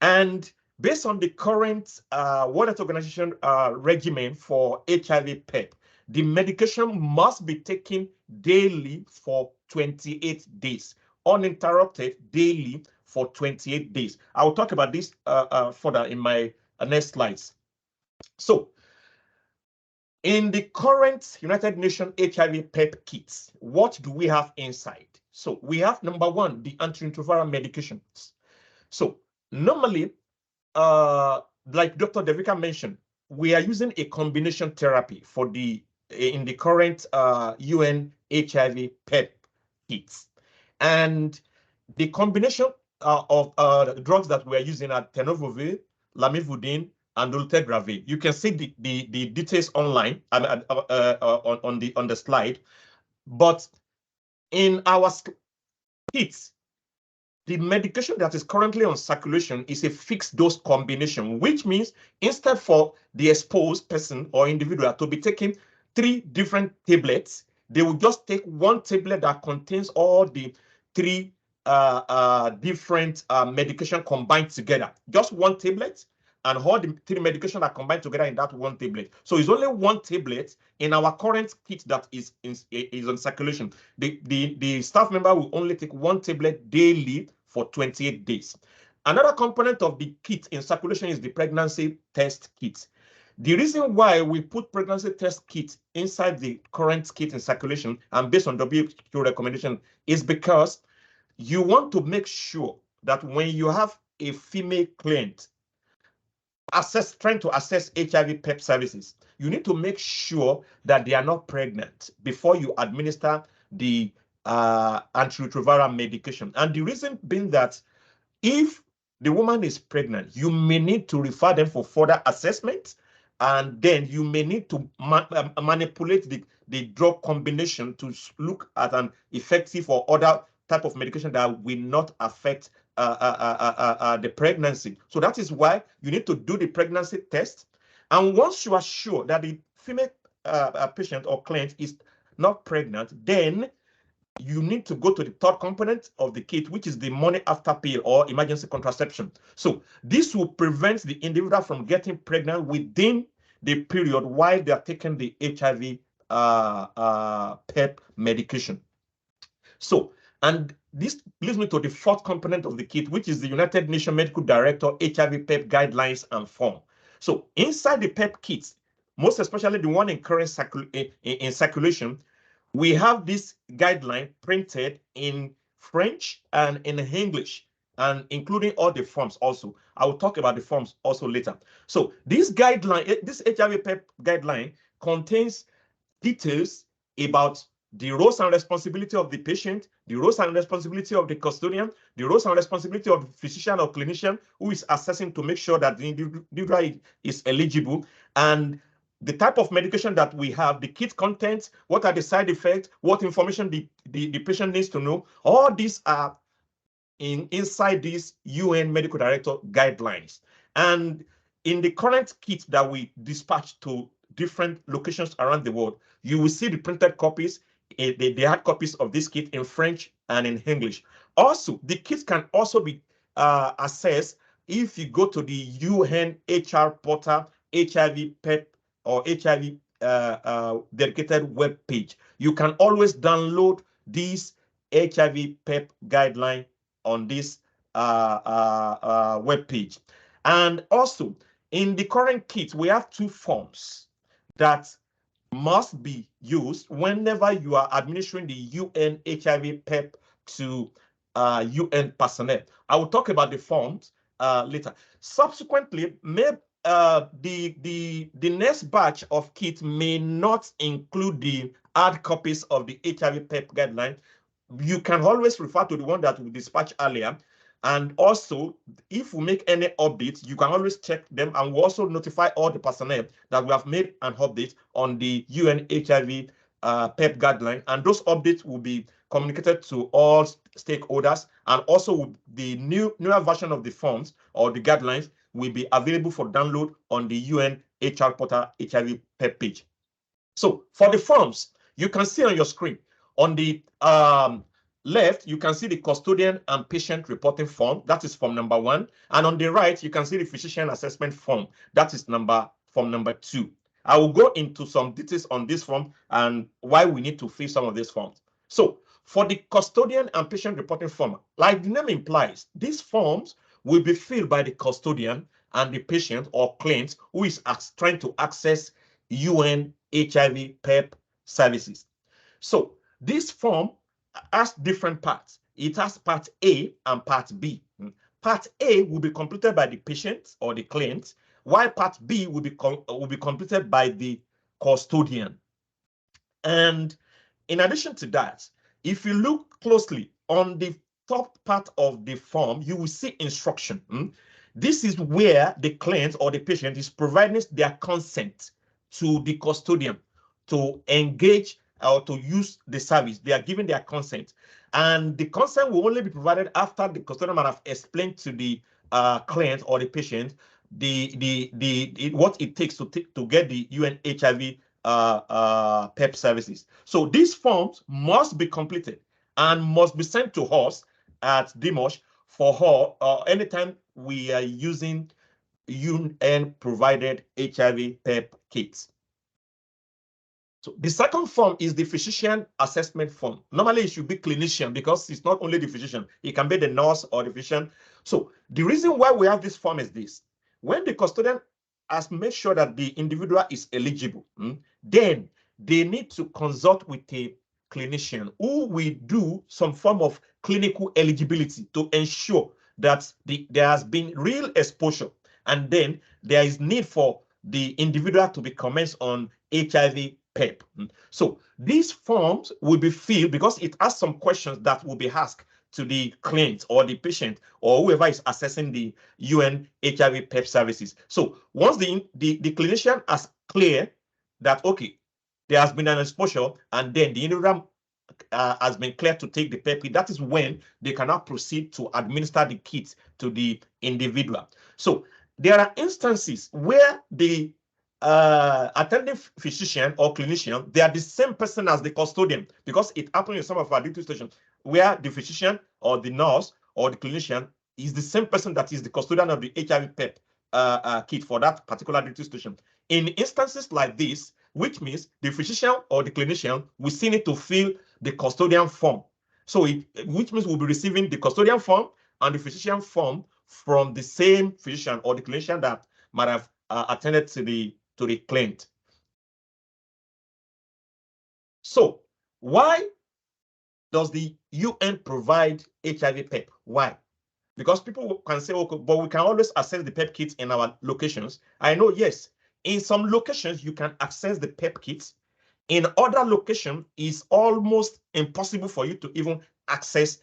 And based on the current World Health Organization regimen for HIV PEP, the medication must be taken daily for 28 days, uninterrupted daily for 28 days. I will talk about this further in my next slides. So, in the current United Nations HIV PEP kits, what do we have inside? So we have, number one, the antiretroviral medications. So normally, like Dr. Devika mentioned, we are using a combination therapy for in the current UN HIV PEP kits. And the combination of drugs that we are using are tenofovir, lamivudine, and dolutegravir. You can see the details online on the slide. But in our kits, the medication that is currently on circulation is a fixed dose combination, which means instead for the exposed person or individual to be taking 3 different tablets, they will just take one tablet that contains all the three different medication combined together. Just one tablet, and all the three medication are combined together in that one tablet. So it's only one tablet in our current kit that is in circulation. The staff member will only take one tablet daily for 28 days. Another component of the kit in circulation is the pregnancy test kit. The reason why we put pregnancy test kit inside the current kit in circulation and based on WHO recommendation is because you want to make sure that when you have a female client trying to access HIV PEP services, you need to make sure that they are not pregnant before you administer the antiretroviral medication. And the reason being that if the woman is pregnant, you may need to refer them for further assessment, and then you may need to manipulate the drug combination to look at an effective or other type of medication that will not affect the pregnancy. So that is why you need to do the pregnancy test. And once you are sure that the female patient or client is not pregnant, then you need to go to the third component of the kit, which is the morning after pill or emergency contraception. So this will prevent the individual from getting pregnant within the period while they are taking the HIV PEP medication. So, and this leads me to the fourth component of the kit, which is the United Nations Medical Director HIV PEP guidelines and form. So inside the PEP kit, most especially the one in current circulation, we have this guideline printed in French and in English, and including all the forms also. I will talk about the forms also later. So this guideline, this HIV PEP guideline contains details about the roles and responsibility of the patient, the roles and responsibility of the custodian, the roles and responsibility of the physician or clinician who is assessing to make sure that the individual is eligible, and the type of medication that we have, the kit contents, what are the side effects, what information the patient needs to know. All these are inside these UN Medical Director guidelines. And in the current kit that we dispatch to different locations around the world, you will see the printed copies, the hard copies of this kit in French and in English. Also, the kit can also be accessed if you go to the UNHR portal, HIV PEP or HIV dedicated web page. You can always download these HIV PEP guideline on this web page. And also, in the current kit, we have two forms that must be used whenever you are administering the UN HIV PEP to UN personnel. I will talk about the forms later. Subsequently, the next batch of kit may not include the hard copies of the HIV PEP guideline. You can always refer to the one that we dispatched earlier. And also, if we make any updates, you can always check them, and we'll also notify all the personnel that we have made an update on the UN HIV PEP guideline, and those updates will be communicated to all stakeholders, and also the newer version of the forms or the guidelines will be available for download on the UN HR portal HIV PEP page. So for the forms, you can see on your screen, on the left, you can see the custodian and patient reporting form. That is form number 1. And on the right, you can see the physician assessment form. That is form number 2. I will go into some details on this form and why we need to fill some of these forms. So for the custodian and patient reporting form, like the name implies, these forms will be filled by the custodian and the patient or client who is trying to access UN HIV PEP services. So this form has different parts. It has part A and part B. Part A will be completed by the patient or the client, while part B will be completed by the custodian. And in addition to that, if you look closely on the top part of the form, you will see instruction. This is where the client or the patient is providing their consent to the custodian to engage or to use the service. They are giving their consent, and the consent will only be provided after the custodian might have explained to the client or the patient what it takes to get the UN HIV PEP services. So these forms must be completed and must be sent to us at DMOSH for her anytime we are using UN provided HIV PEP kits. So the second form is the physician assessment form. Normally it should be clinician because it's not only the physician, it can be the nurse or the physician. So the reason why we have this form is this: when the custodian has made sure that the individual is eligible, then they need to consult with a clinician who will do some form of clinical eligibility to ensure that there has been real exposure, and then there is need for the individual to be commenced on HIV PEP. So these forms will be filled because it has some questions that will be asked to the client or the patient or whoever is assessing the UN HIV PEP services. So once the clinician has clear that, okay, there has been an exposure, and then the individual has been cleared to take the PEP kit, that is when they cannot proceed to administer the kit to the individual. So there are instances where the attending physician or clinician, they are the same person as the custodian, because it happens in some of our duty stations where the physician or the nurse or the clinician is the same person that is the custodian of the HIV PEP kit for that particular duty station. In instances like this, which means the physician or the clinician will still need to fill the custodian form. So which means we'll be receiving the custodian form and the physician form from the same physician or the clinician that might have attended to the client. So why does the UN provide HIV PEP? Why? Because people can say, okay, but we can always access the PEP kits in our locations. I know, yes, in some locations you can access the PEP kits. In other locations, it's almost impossible for you to even access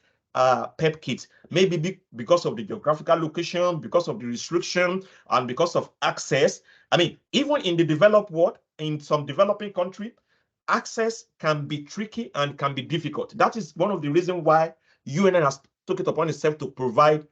PEP kits. Maybe because of the geographical location, because of the restriction, and because of access. I mean, even in the developed world, in some developing country, access can be tricky and can be difficult. That is one of the reasons why UN has took it upon itself to provide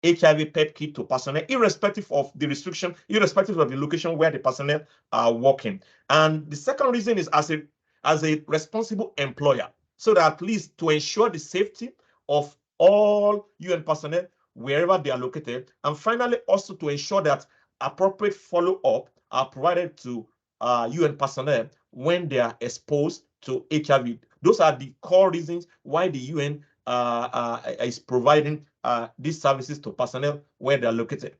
HIV PEP kit to personnel, irrespective of the restriction, irrespective of the location where the personnel are working. And the second reason is as a responsible employer, so that at least to ensure the safety of all UN personnel wherever they are located, and finally also to ensure that appropriate follow-up are provided to UN personnel when they are exposed to HIV. Those are the core reasons why the UN is providing these services to personnel where they are located.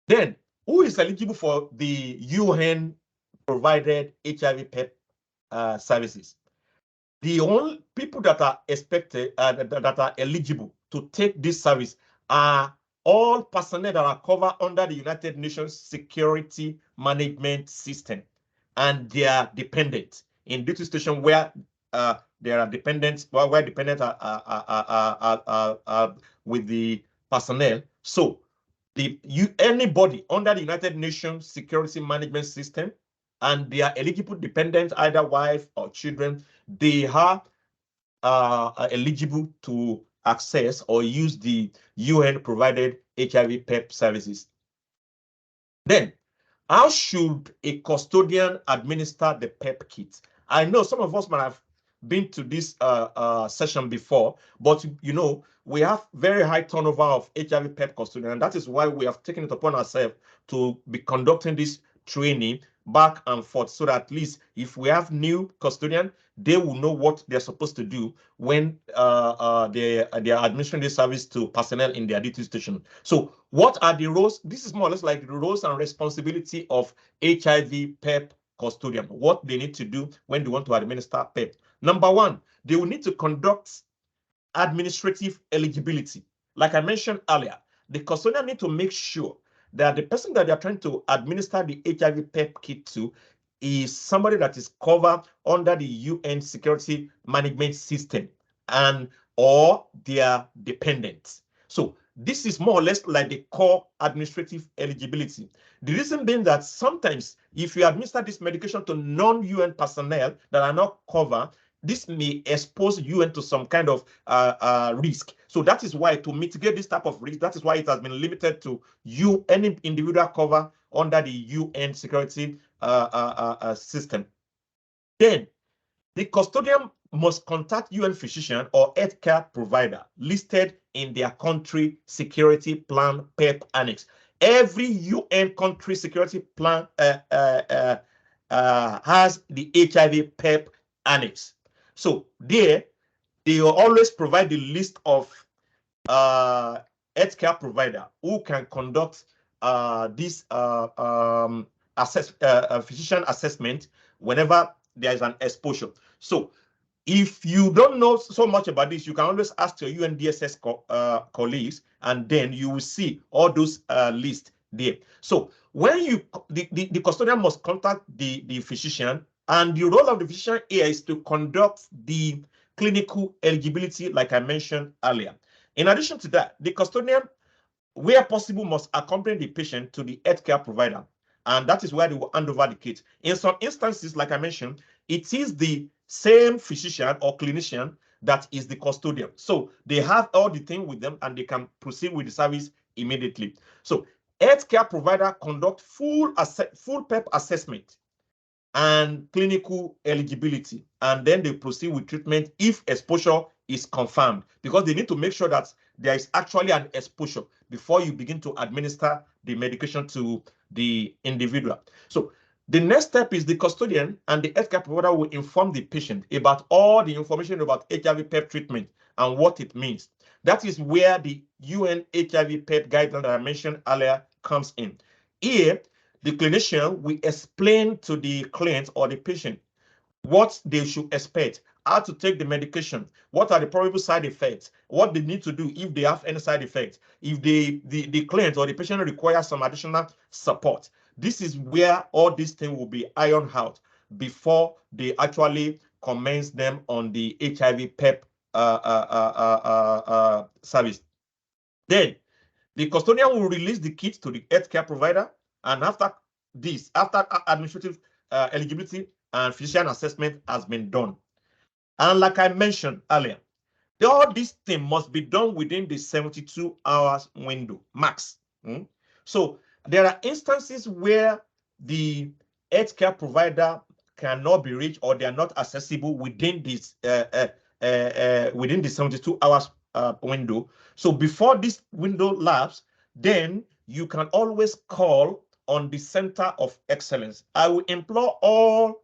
Then, who is eligible for the UN provided HIV PEP services? The only people that are expected, that are eligible to take this service are all personnel that are covered under the United Nations Security Management System and their dependents in duty station where there are dependents, where dependents are with the personnel. So anybody under the United Nations Security Management System and they are eligible dependents, either wife or children, they are eligible to access or use the UN provided HIV PEP services. Then, how should a custodian administer the PEP kit? I know some of us might have been to this session before, but you know, we have very high turnover of HIV PEP custodian, and that is why we have taken it upon ourselves to be conducting this training back and forth, so that at least if we have new custodian, they will know what they're supposed to do when they are administering this service to personnel in their duty station. So what are the roles? This is more or less like the roles and responsibility of HIV PEP custodian, what they need to do when they want to administer PEP. Number one, they will need to conduct administrative eligibility. Like I mentioned earlier, the custodian need to make sure that the person that they are trying to administer the HIV PEP kit to is somebody that is covered under the UN Security Management System and or their dependents. So this is more or less like the core administrative eligibility. The reason being that sometimes if you administer this medication to non-UN personnel that are not covered, this may expose UN to some kind of risk. So that is why, to mitigate this type of risk, that is why it has been limited to any individual cover under the UN security system. Then the custodian must contact UN physician or healthcare provider listed in their country security plan PEP annex. Every UN country security plan has the HIV PEP annex. So there, they will always provide the list of healthcare provider who can conduct this physician assessment whenever there is an exposure. So if you don't know so much about this, you can always ask your UNDSS colleagues, and then you will see all those lists there. So when the custodian must contact the physician, and the role of the physician here is to conduct the clinical eligibility, like I mentioned earlier. In addition to that, the custodian, where possible, must accompany the patient to the healthcare provider, and that is where they will hand over the kit. In some instances, like I mentioned, it is the same physician or clinician that is the custodian. So they have all the thing with them and they can proceed with the service immediately. So healthcare provider conduct full PEP assessment and clinical eligibility, and then they proceed with treatment if exposure is confirmed, because they need to make sure that there is actually an exposure before you begin to administer the medication to the individual. So the next step is the custodian and the healthcare provider will inform the patient about all the information about HIV PEP treatment and what it means. That is where the UN HIV PEP guideline that I mentioned earlier comes in. Here, the clinician will explain to the client or the patient what they should expect, how to take the medication, what are the probable side effects, what they need to do if they have any side effects, if the client or the patient requires some additional support. This is where all these things will be ironed out before they actually commence them on the HIV PEP service. Then the custodian will release the kit to the healthcare provider, and after administrative eligibility and physician assessment has been done. And like I mentioned earlier, all these things must be done within the 72 hours window max. So there are instances where the healthcare provider cannot be reached or they are not accessible within this within the 72 hours window. So before this window lapses, then you can always call on the Center of Excellence. I will implore all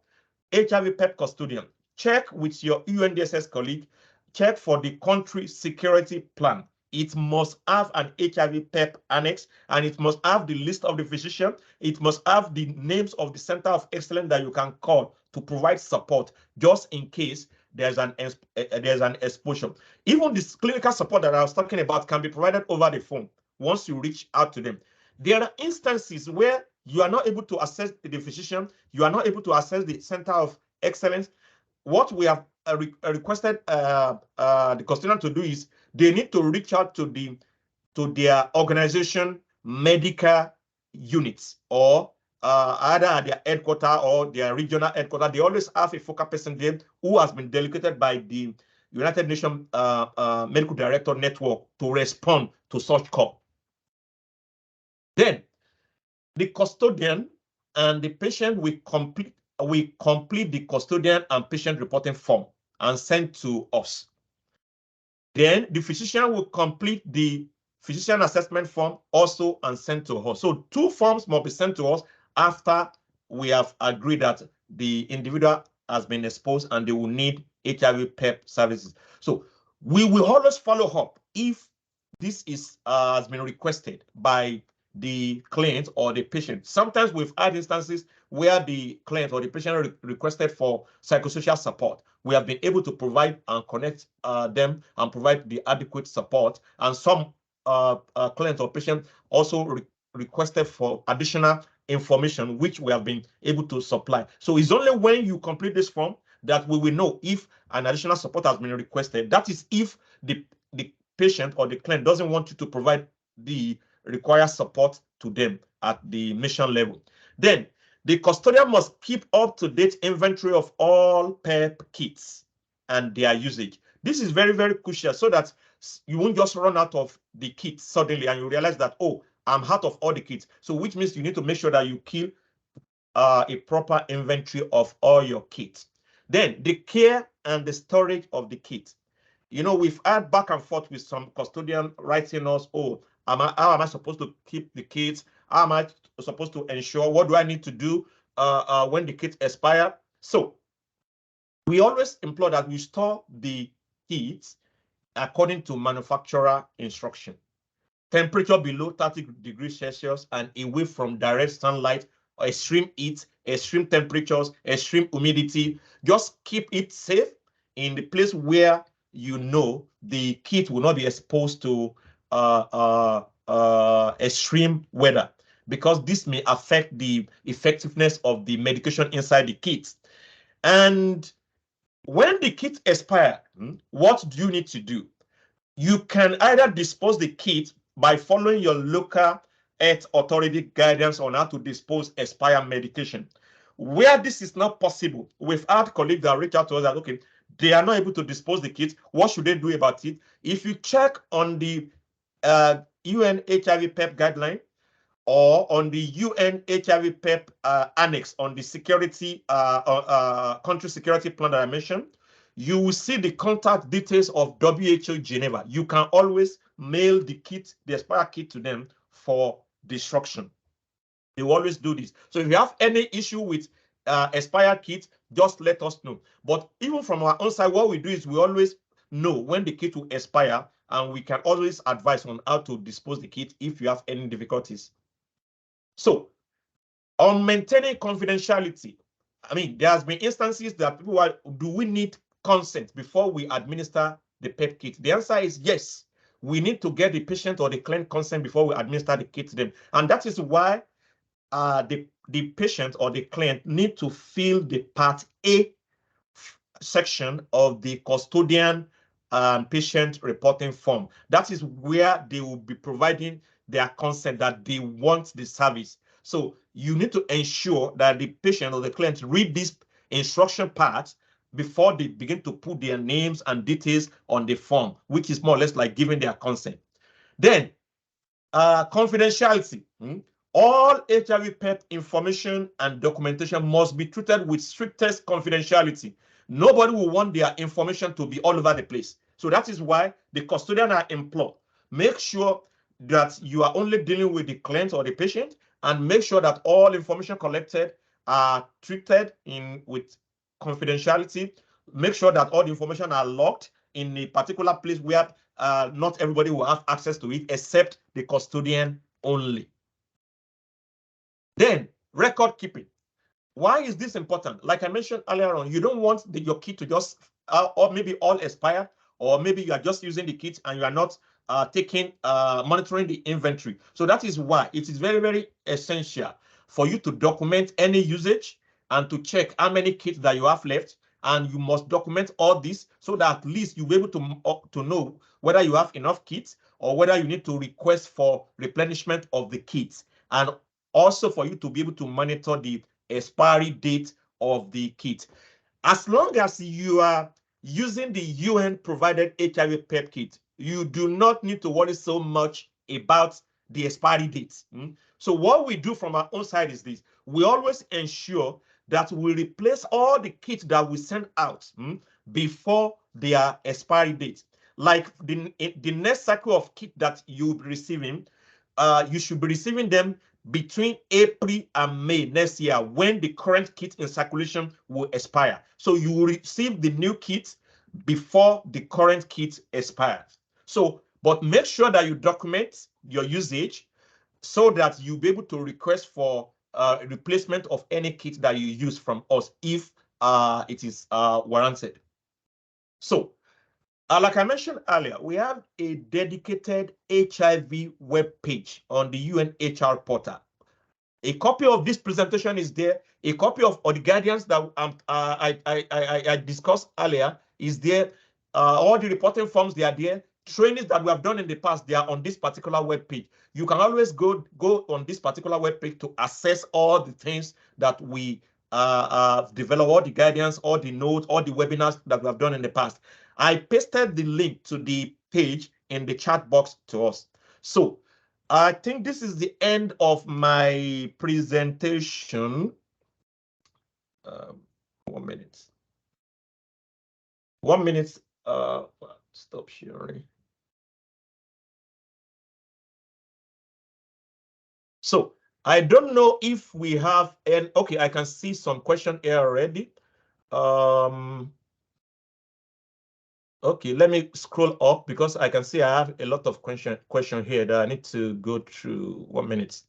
HIV PEP custodian, check with your UNDSS colleague, check for the country security plan. It must have an HIV PEP annex, and it must have the list of the physician. It must have the names of the Center of Excellence that you can call to provide support, just in case there's an exposure. Even this clinical support that I was talking about can be provided over the phone once you reach out to them. There are instances where you are not able to access the physician, you are not able to access the Center of Excellence. What we have requested the custodian to do is they need to reach out to their organization medical units, or either at their headquarters or their regional headquarters. They always have a focal person there who has been delegated by the United Nations Medical Director Network to respond to such call. Then the custodian and the patient will complete the custodian and patient reporting form and send to us. Then the physician will complete the physician assessment form also and send to us. So 2 forms must be sent to us after we have agreed that the individual has been exposed and they will need HIV PEP services. So we will always follow up if this is has been requested by the client or the patient. Sometimes we've had instances where the client or the patient requested for psychosocial support. We have been able to provide and connect them and provide the adequate support. And some clients or patients also requested for additional information, which we have been able to supply. So it's only when you complete this form that we will know if an additional support has been requested. That is if the patient or the client doesn't want you to provide the required support to them at the mission level. Then the custodian must keep up-to-date inventory of all PEP kits and their usage. This is very, very crucial so that you won't just run out of the kit suddenly and you realize that, oh, I'm out of all the kits. So which means you need to make sure that you keep a proper inventory of all your kits. Then the care and the storage of the kit. You know, we've had back and forth with some custodian writing us, oh, how am I supposed to keep the kits? How am I supposed to ensure? What do I need to do when the kits expire? So we always implore that we store the kits according to manufacturer instruction. Temperature below 30 degrees Celsius and away from direct sunlight, extreme heat, extreme temperatures, extreme humidity. Just keep it safe in the place where you know the kit will not be exposed to extreme weather, because this may affect the effectiveness of the medication inside the kit. And when the kit expires, what do you need to do? You can either dispose the kit by following your local health authority guidance on how to dispose expired medication. Where this is not possible, we've had colleagues that reach out to us that, okay, they are not able to dispose the kit. What should they do about it? If you check on the UN HIV PEP guideline or on the UN HIV PEP annex on the security country security plan that I mentioned, you will see the contact details of WHO Geneva. You can always mail the kit, the expired kit, to them for destruction. They will always do this. So if you have any issue with expired kits, just let us know. But even from our own side, what we do is we always know when the kit will expire, and we can always advise on how to dispose the kit if you have any difficulties. So on maintaining confidentiality, I mean, there has been instances that people are, do we need consent before we administer the PEP kit? The answer is yes. We need to get the patient or the client consent before we administer the kit to them. And that is why the patient or the client need to fill the Part A section of the custodian patient reporting form. That is where they will be providing their consent that they want the service. So you need to ensure that the patient or the client read this instruction part before they begin to put their names and details on the form, which is more or less like giving their consent. Then confidentiality. All HIV PEP information and documentation must be treated with strictest confidentiality. Nobody will want their information to be all over the place. So that is why the custodian are implored. Make sure that you are only dealing with the client or the patient, and make sure that all information collected are treated with confidentiality. Make sure that all the information are locked in a particular place where not everybody will have access to it except the custodian only. Then record keeping. Why is this important? Like I mentioned earlier on, you don't want your kit to just or maybe all expire, or maybe you are just using the kit and you are not monitoring the inventory. So that is why it is very, very essential for you to document any usage and to check how many kits that you have left. And you must document all this so that at least you'll be able to know whether you have enough kits or whether you need to request for replenishment of the kits, and also for you to be able to monitor the expiry date of the kit. As long as you are using the UN provided HIV PEP kit, you do not need to worry so much about the expiry dates. So what we do from our own side is this: we always ensure that we replace all the kits that we send out before their expiry date. Like the next cycle of kit that you'll be receiving, you should be receiving them between April and May next year, when the current kit in circulation will expire. So you will receive the new kit before the current kit expires. So, but make sure that you document your usage so that you'll be able to request for replacement of any kit that you use from us if it is warranted. So, like I mentioned earlier, we have a dedicated HIV web page on the UNHR portal. A copy of this presentation is there. A copy of all the guidance that I discussed earlier is there. All the reporting forms, they are there. Trainings that we have done in the past, they are on this particular web page. You can always go on this particular web page to access all the things that we develop, all the guidance, all the notes, all the webinars that we have done in the past. I pasted the link to the page in the chat box to us. So I think this is the end of my presentation. 1 minute. 1 minute. Stop sharing. So I don't know if we have an, okay, I can see some question here already. Okay, let me scroll up because I can see I have a lot of question here that I need to go through. 1 minute.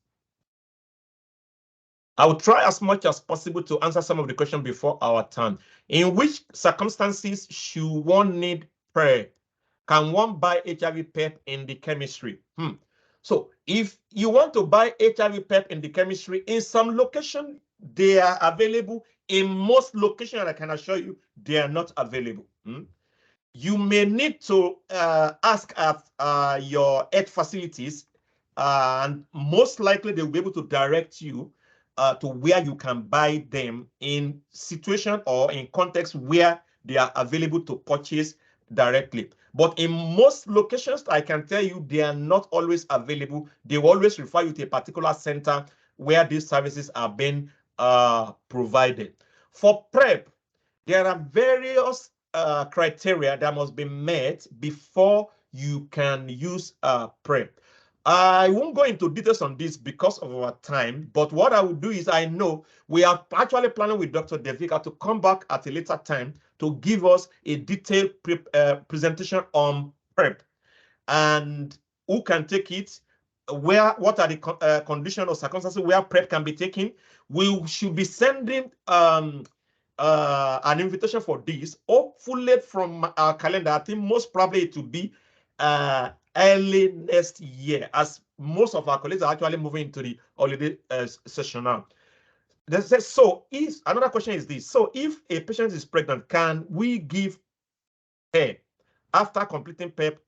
I will try as much as possible to answer some of the questions before our time. In which circumstances should one need PrEP? Can one buy HIV PEP in the chemistry? So if you want to buy HIV PEP in the chemistry, in some location, they are available. In most locations, I can assure you, they are not available. You may need to ask at your health facilities, and most likely they will be able to direct you to where you can buy them in situation or in context where they are available to purchase directly. But in most locations, I can tell you they are not always available. They will always refer you to a particular center where these services are being provided. For PrEP, there are various criteria that must be met before you can use PrEP. I won't go into details on this because of our time, but what I will do is I know we are actually planning with Dr. Devika to come back at a later time to give us a detailed presentation on PrEP and who can take it, what are the conditions or circumstances where PrEP can be taken. We should be sending an invitation for this, hopefully from our calendar. I think most probably it will be early next year, as most of our colleagues are actually moving into the holiday session now. So another question is this: so if a patient is pregnant, can we give her after completing PEP?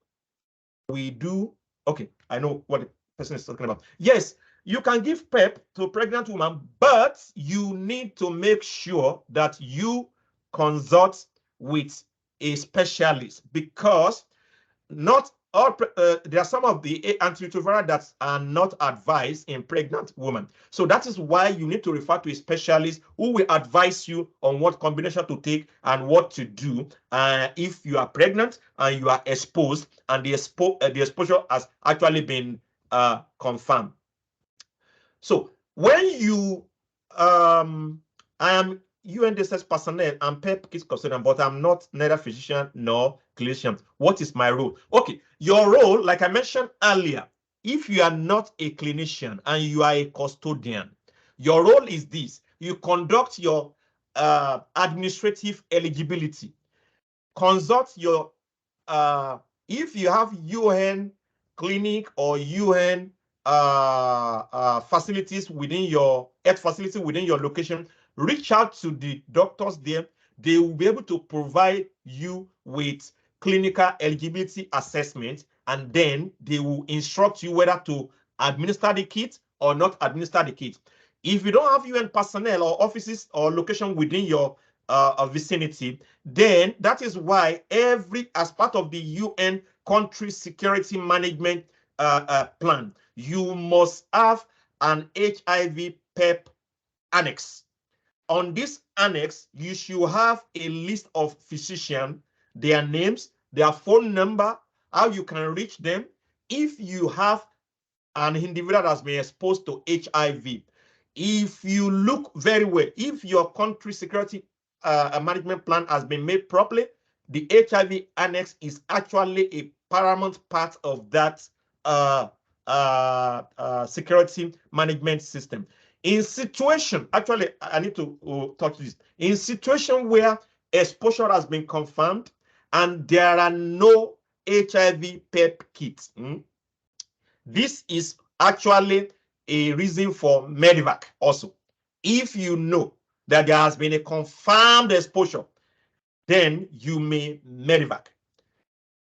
We do. Okay, I know what the person is talking about. Yes, you can give PEP to a pregnant woman, but you need to make sure that you consult with a specialist, because not all there are some of the antiretroviral that are not advised in pregnant women. So that is why you need to refer to a specialist who will advise you on what combination to take and what to do if you are pregnant and you are exposed and the exposure has actually been confirmed. So when you I am UNDSS personnel and PEP kit custodian, but I'm not neither physician nor clinician. What is my role? Okay, your role, like I mentioned earlier, if you are not a clinician and you are a custodian, your role is this: you conduct your administrative eligibility, consult your if you have UN clinic or UN facilities within your health facility within your location, reach out to the doctors there. They will be able to provide you with clinical eligibility assessment, and then they will instruct you whether to administer the kit or not administer the kit. If you don't have UN personnel or offices or location within your vicinity, then that is why as part of the UN country security management plan, you must have an HIV PEP annex. On this annex, you should have a list of physicians, their names, their phone number, how you can reach them if you have an individual that's been exposed to HIV. If you look very well, if your country security management plan has been made properly, the HIV annex is actually a paramount part of that security management system. In situation, actually, I need to touch this. In situation where exposure has been confirmed and there are no HIV PEP kits, this is actually a reason for Medivac also. If you know that there has been a confirmed exposure, then you may Medivac.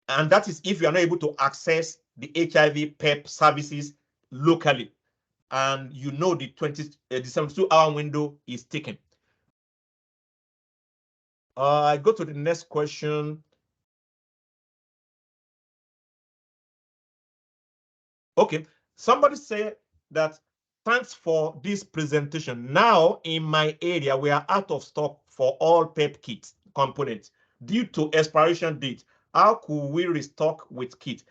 And that is if you are not able to access the HIV PEP services locally and you know the 72-hour window is taken. I go to the next question. Okay, Somebody said that, thanks for this presentation. Now in my area, we are out of stock for all PEP kit components due to expiration date. How could we restock with kit?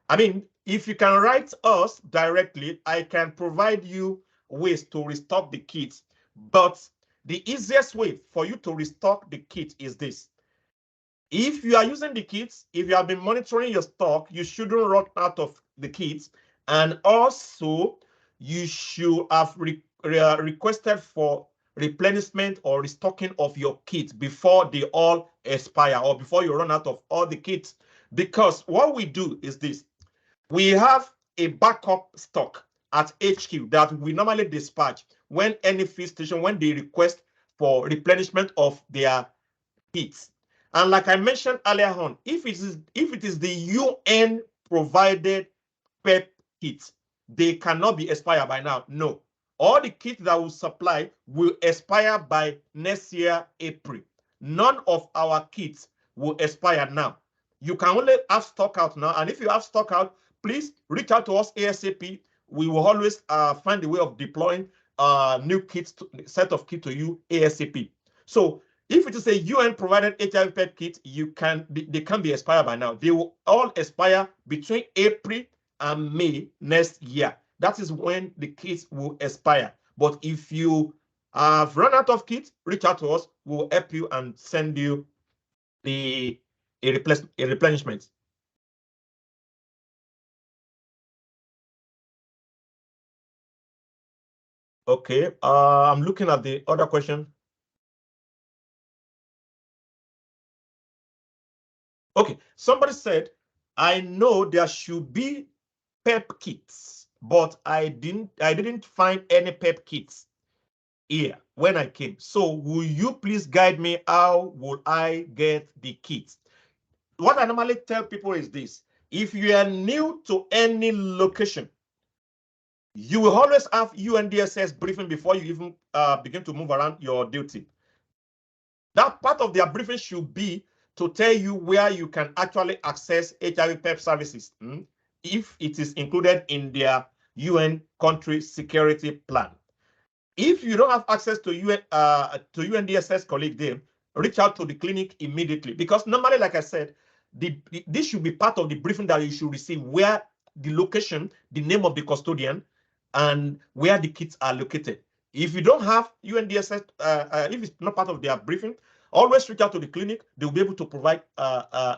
I mean, if you can write us directly, I can provide you ways to restock the kits. But the easiest way for you to restock the kit is this. If you are using the kits, if you have been monitoring your stock, you shouldn't run out of the kits. And also, you should have requested for replenishment or restocking of your kits before they all expire or before you run out of all the kits. Because what we do is this. We have a backup stock at HQ that we normally dispatch when any field station, when they request for replenishment of their kits. And like I mentioned earlier on, if it is the UN provided PEP kits, they cannot be expired by now. No. All the kits that we supply will expire by next year, April. None of our kits will expire now. You can only have stock out now. And if you have stock out, please reach out to us ASAP. We will always find a way of deploying new kits, set of kits to you ASAP. So if it is a UN provided HIV PEP kit, they can be expired by now. They will all expire between April and May next year. That is when the kits will expire. But if you have run out of kits, reach out to us. We'll help you and send you a replenishment. Okay, I'm looking at the other question. Okay, somebody said, I know there should be PEP kits, but I didn't find any PEP kits here when I came. So will you please guide me? How will I get the kits? What I normally tell people is this. If you are new to any location, you will always have UNDSS briefing before you even begin to move around your duty. That part of their briefing should be to tell you where you can actually access HIV PEP services if it is included in their UN country security plan. If you don't have access to UNDSS colleague there, reach out to the clinic immediately. Because normally, like I said, this should be part of the briefing that you should receive, where the location, the name of the custodian, and where the kits are located. If you don't have UNDSS, if it's not part of their briefing, always reach out to the clinic. They'll be able to provide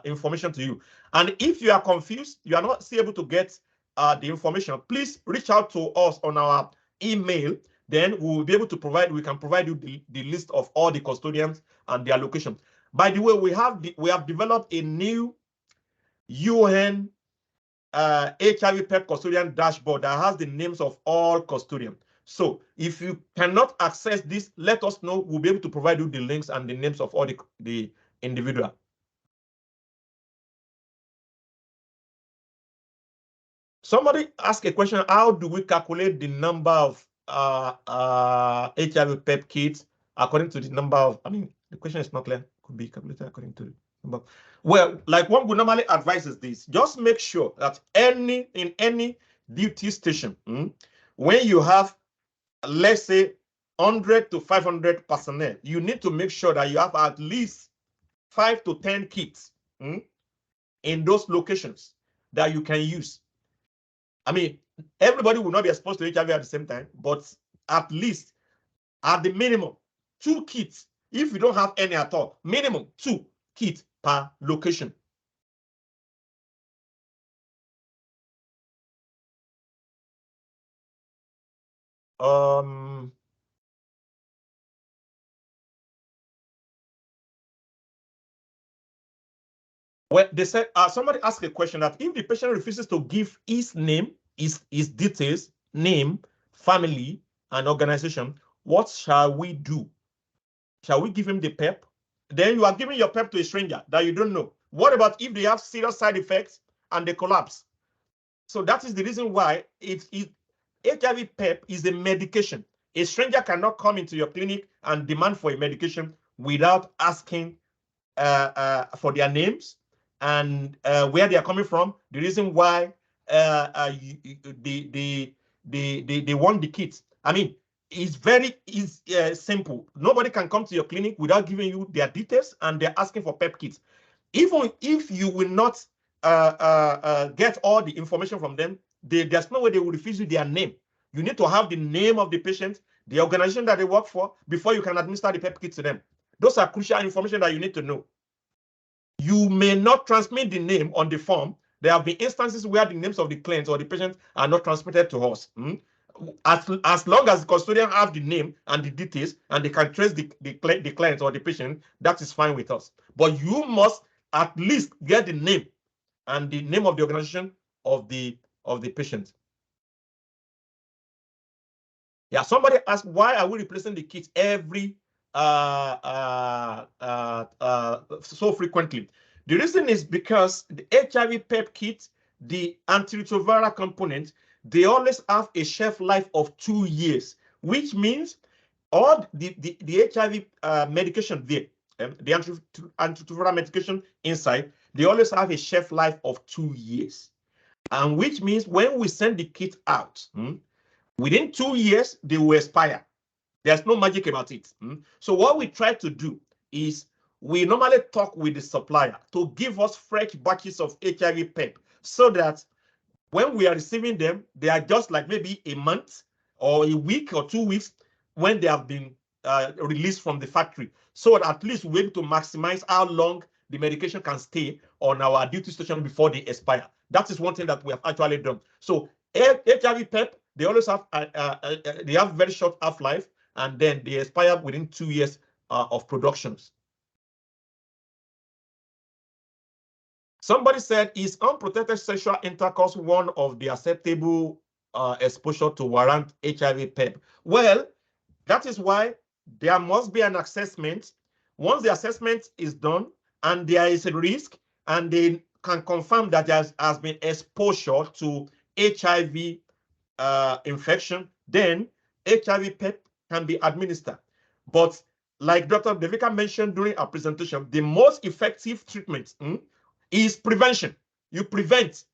information to you. And if you are confused, you are not able to get the information, please reach out to us on our email. Then we will be able to we can provide you the list of all the custodians and their location. By the way, we have developed a new UN HIV PEP custodian dashboard that has the names of all custodians. So if you cannot access this, let us know. We'll be able to provide you the links and the names of all the individual. Somebody asked a question, how do we calculate the number of HIV PEP kits according to the number of, I mean, the question is not clear. Could be calculated according to the number. Well, like what we normally advise is this, just make sure that in any duty station, when you have, let's say, 100 to 500 personnel, you need to make sure that you have at least 5 to 10 kits in those locations that you can use. I mean, everybody will not be exposed to HIV at the same time, but at least, at the minimum, 2 kits. If you don't have any at all, minimum 2 kits per location. Well, they said somebody asked a question that if the patient refuses to give his name, his details, name, family, and organization, what shall we do? Shall we give him the PEP? Then you are giving your PEP to a stranger that you don't know. What about if they have serious side effects and they collapse? So that is the reason why HIV PEP is a medication. A stranger cannot come into your clinic and demand for a medication without asking for their names and where they are coming from, the reason why they want the kits. I mean, it's very simple. Nobody can come to your clinic without giving you their details, and they're asking for PEP kits. Even if you will not get all the information from them, there's no way they will refuse you their name. You need to have the name of the patient, the organization that they work for, before you can administer the PEP kit to them. Those are crucial information that you need to know. You may not transmit the name on the form. There have been instances where the names of the clients or the patients are not transmitted to us. As long as the custodian have the name and the details and they can trace the client or the patient, that is fine with us. But you must at least get the name and the name of the organization of the patient. Yeah, somebody asked, why are we replacing the kits every so frequently? The reason is because the HIV PEP kit, the antiretroviral component, they always have a shelf life of 2 years, which means all the HIV medication there, the antiretroviral medication inside, they always have a shelf life of 2 years. And which means when we send the kit out, within 2 years, they will expire. There's no magic about it. So what we try to do is we normally talk with the supplier to give us fresh batches of HIV PEP so that when we are receiving them, they are just like maybe a month or a week or 2 weeks when they have been released from the factory. So at least we're able to maximize how long the medication can stay on our duty station before they expire. That is one thing that we have actually done. So HIV PEP, they always have they have very short half-life, and then they expire within 2 years of productions. Somebody said, is unprotected sexual intercourse one of the acceptable exposure to warrant HIV PEP? Well, that is why there must be an assessment. Once the assessment is done and there is a risk and they can confirm that there has been exposure to HIV infection, then HIV PEP can be administered. But like Dr. Devika mentioned during our presentation, the most effective treatment is prevention. You prevent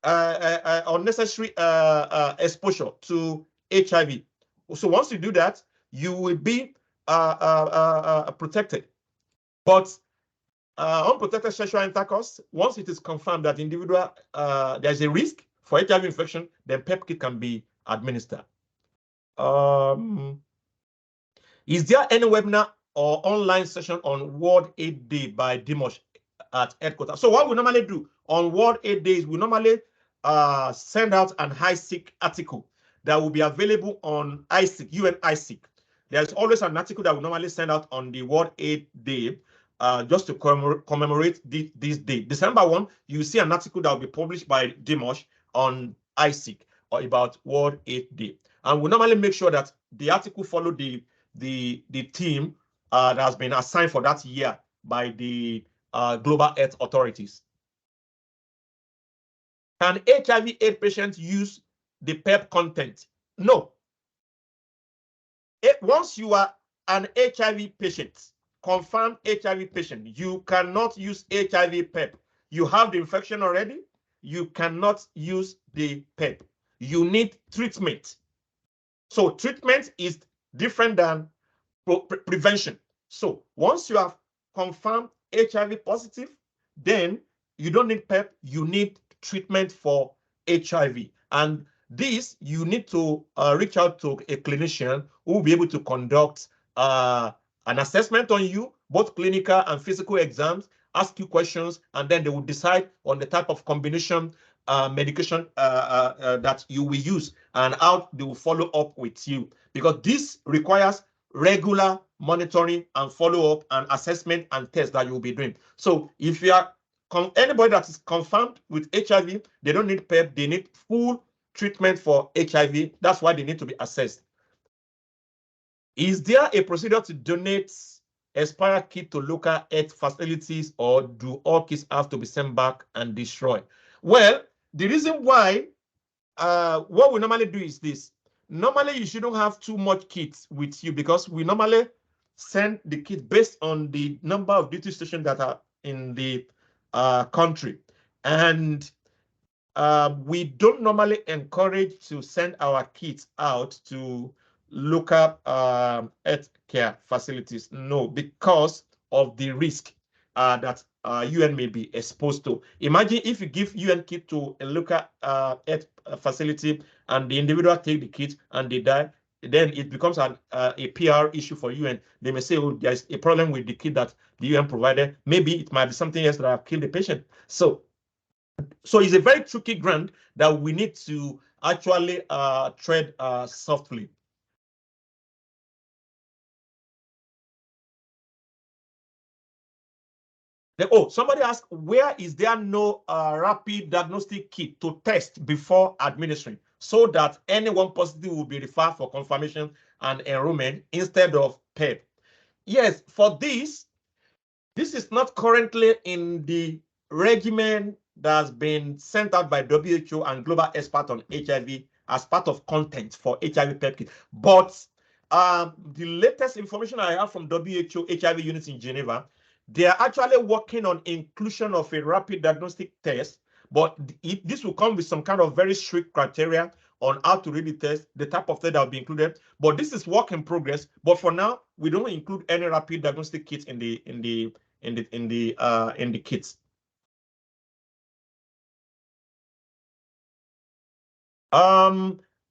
unnecessary exposure to HIV. So once you do that, you will be protected. But unprotected sexual intercourse, once it is confirmed that the individual there's a risk for HIV infection, then PEP kit can be administered. Is there any webinar or online session on World AIDS Day by Dimash at headquarters? So what we normally do on World AIDS Day is we normally send out an HISIC article that will be available on HISIC, UN HISIC. There's always an article that we normally send out on the World AIDS Day just to commemorate this day. December 1, you see an article that will be published by Dimash on HISIC or about World AIDS Day. And we normally make sure that the article follow the team that has been assigned for that year by the global health authorities. Can HIV/AIDS patients use the PEP content? No. Once you are an HIV patient, confirmed HIV patient, you cannot use HIV PEP. You have the infection already. You cannot use the PEP. You need treatment. So treatment is different than prevention. So once you have confirmed HIV positive, then you don't need PEP, you need treatment for HIV. And this, you need to reach out to a clinician who will be able to conduct an assessment on you, both clinical and physical exams, ask you questions, and then they will decide on the type of combination medication that you will use and how they will follow up with you. Because this requires regular monitoring and follow-up and assessment and tests that you'll be doing. So if you are anybody that is confirmed with HIV, they don't need PEP, they need full treatment for HIV. That's why they need to be assessed. Is there a procedure to donate expired kit to local health facilities, or do all kits have to be sent back and destroyed? Well, the reason why, what we normally do is this. Normally, you shouldn't have too much kits with you because we normally send the kit based on the number of duty stations that are in the country. And we don't normally encourage to send our kids out to local health care facilities. No, because of the risk that UN may be exposed to. Imagine if you give UN kit to a local health facility and the individual take the kit and they die, then it becomes a PR issue for UN. They may say, oh, there's a problem with the kit that the UN provided. Maybe it might be something else that have killed the patient. So it's a very tricky ground that we need to actually tread softly. Somebody asked, where is there no rapid diagnostic kit to test before administering so that anyone positive will be referred for confirmation and enrollment instead of PEP? Yes, for this is not currently in the regimen that's been sent out by WHO and global expert on HIV as part of content for HIV PEP kit. But the latest information I have from WHO HIV units in Geneva, they are actually working on inclusion of a rapid diagnostic test, but this will come with some kind of very strict criteria on how to really test, the type of test that will be included. But this is work in progress. But for now, we don't include any rapid diagnostic kits in the kits.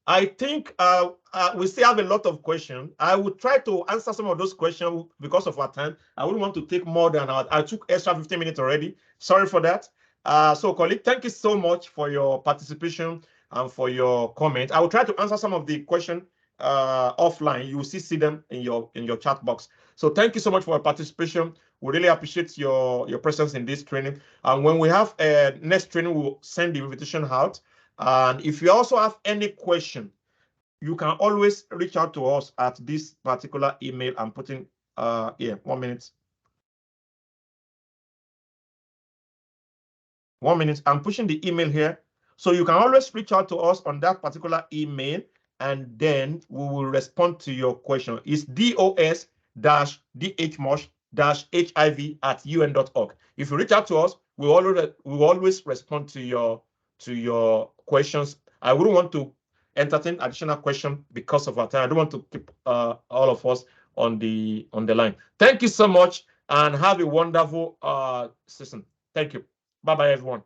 I think we still have a lot of questions. I will try to answer some of those questions because of our time. I wouldn't want to take more than I took extra 15 minutes already. Sorry for that. So colleague, thank you so much for your participation and for your comment. I will try to answer some of the questions offline. You will see them in your chat box. So thank you so much for your participation. We really appreciate your presence in this training. And when we have next training, we'll send the invitation out. And if you also have any question, you can always reach out to us at this particular email. I'm putting here 1 minute. 1 minute. I'm pushing the email here. So you can always reach out to us on that particular email, and then we will respond to your question. It's dos-dhmosh-hiv@un.org. If you reach out to us, we will always respond to your questions. I wouldn't want to entertain additional questions because of our time. I don't want to keep all of us on the line. Thank you so much and have a wonderful season. Thank you. Bye-bye, everyone.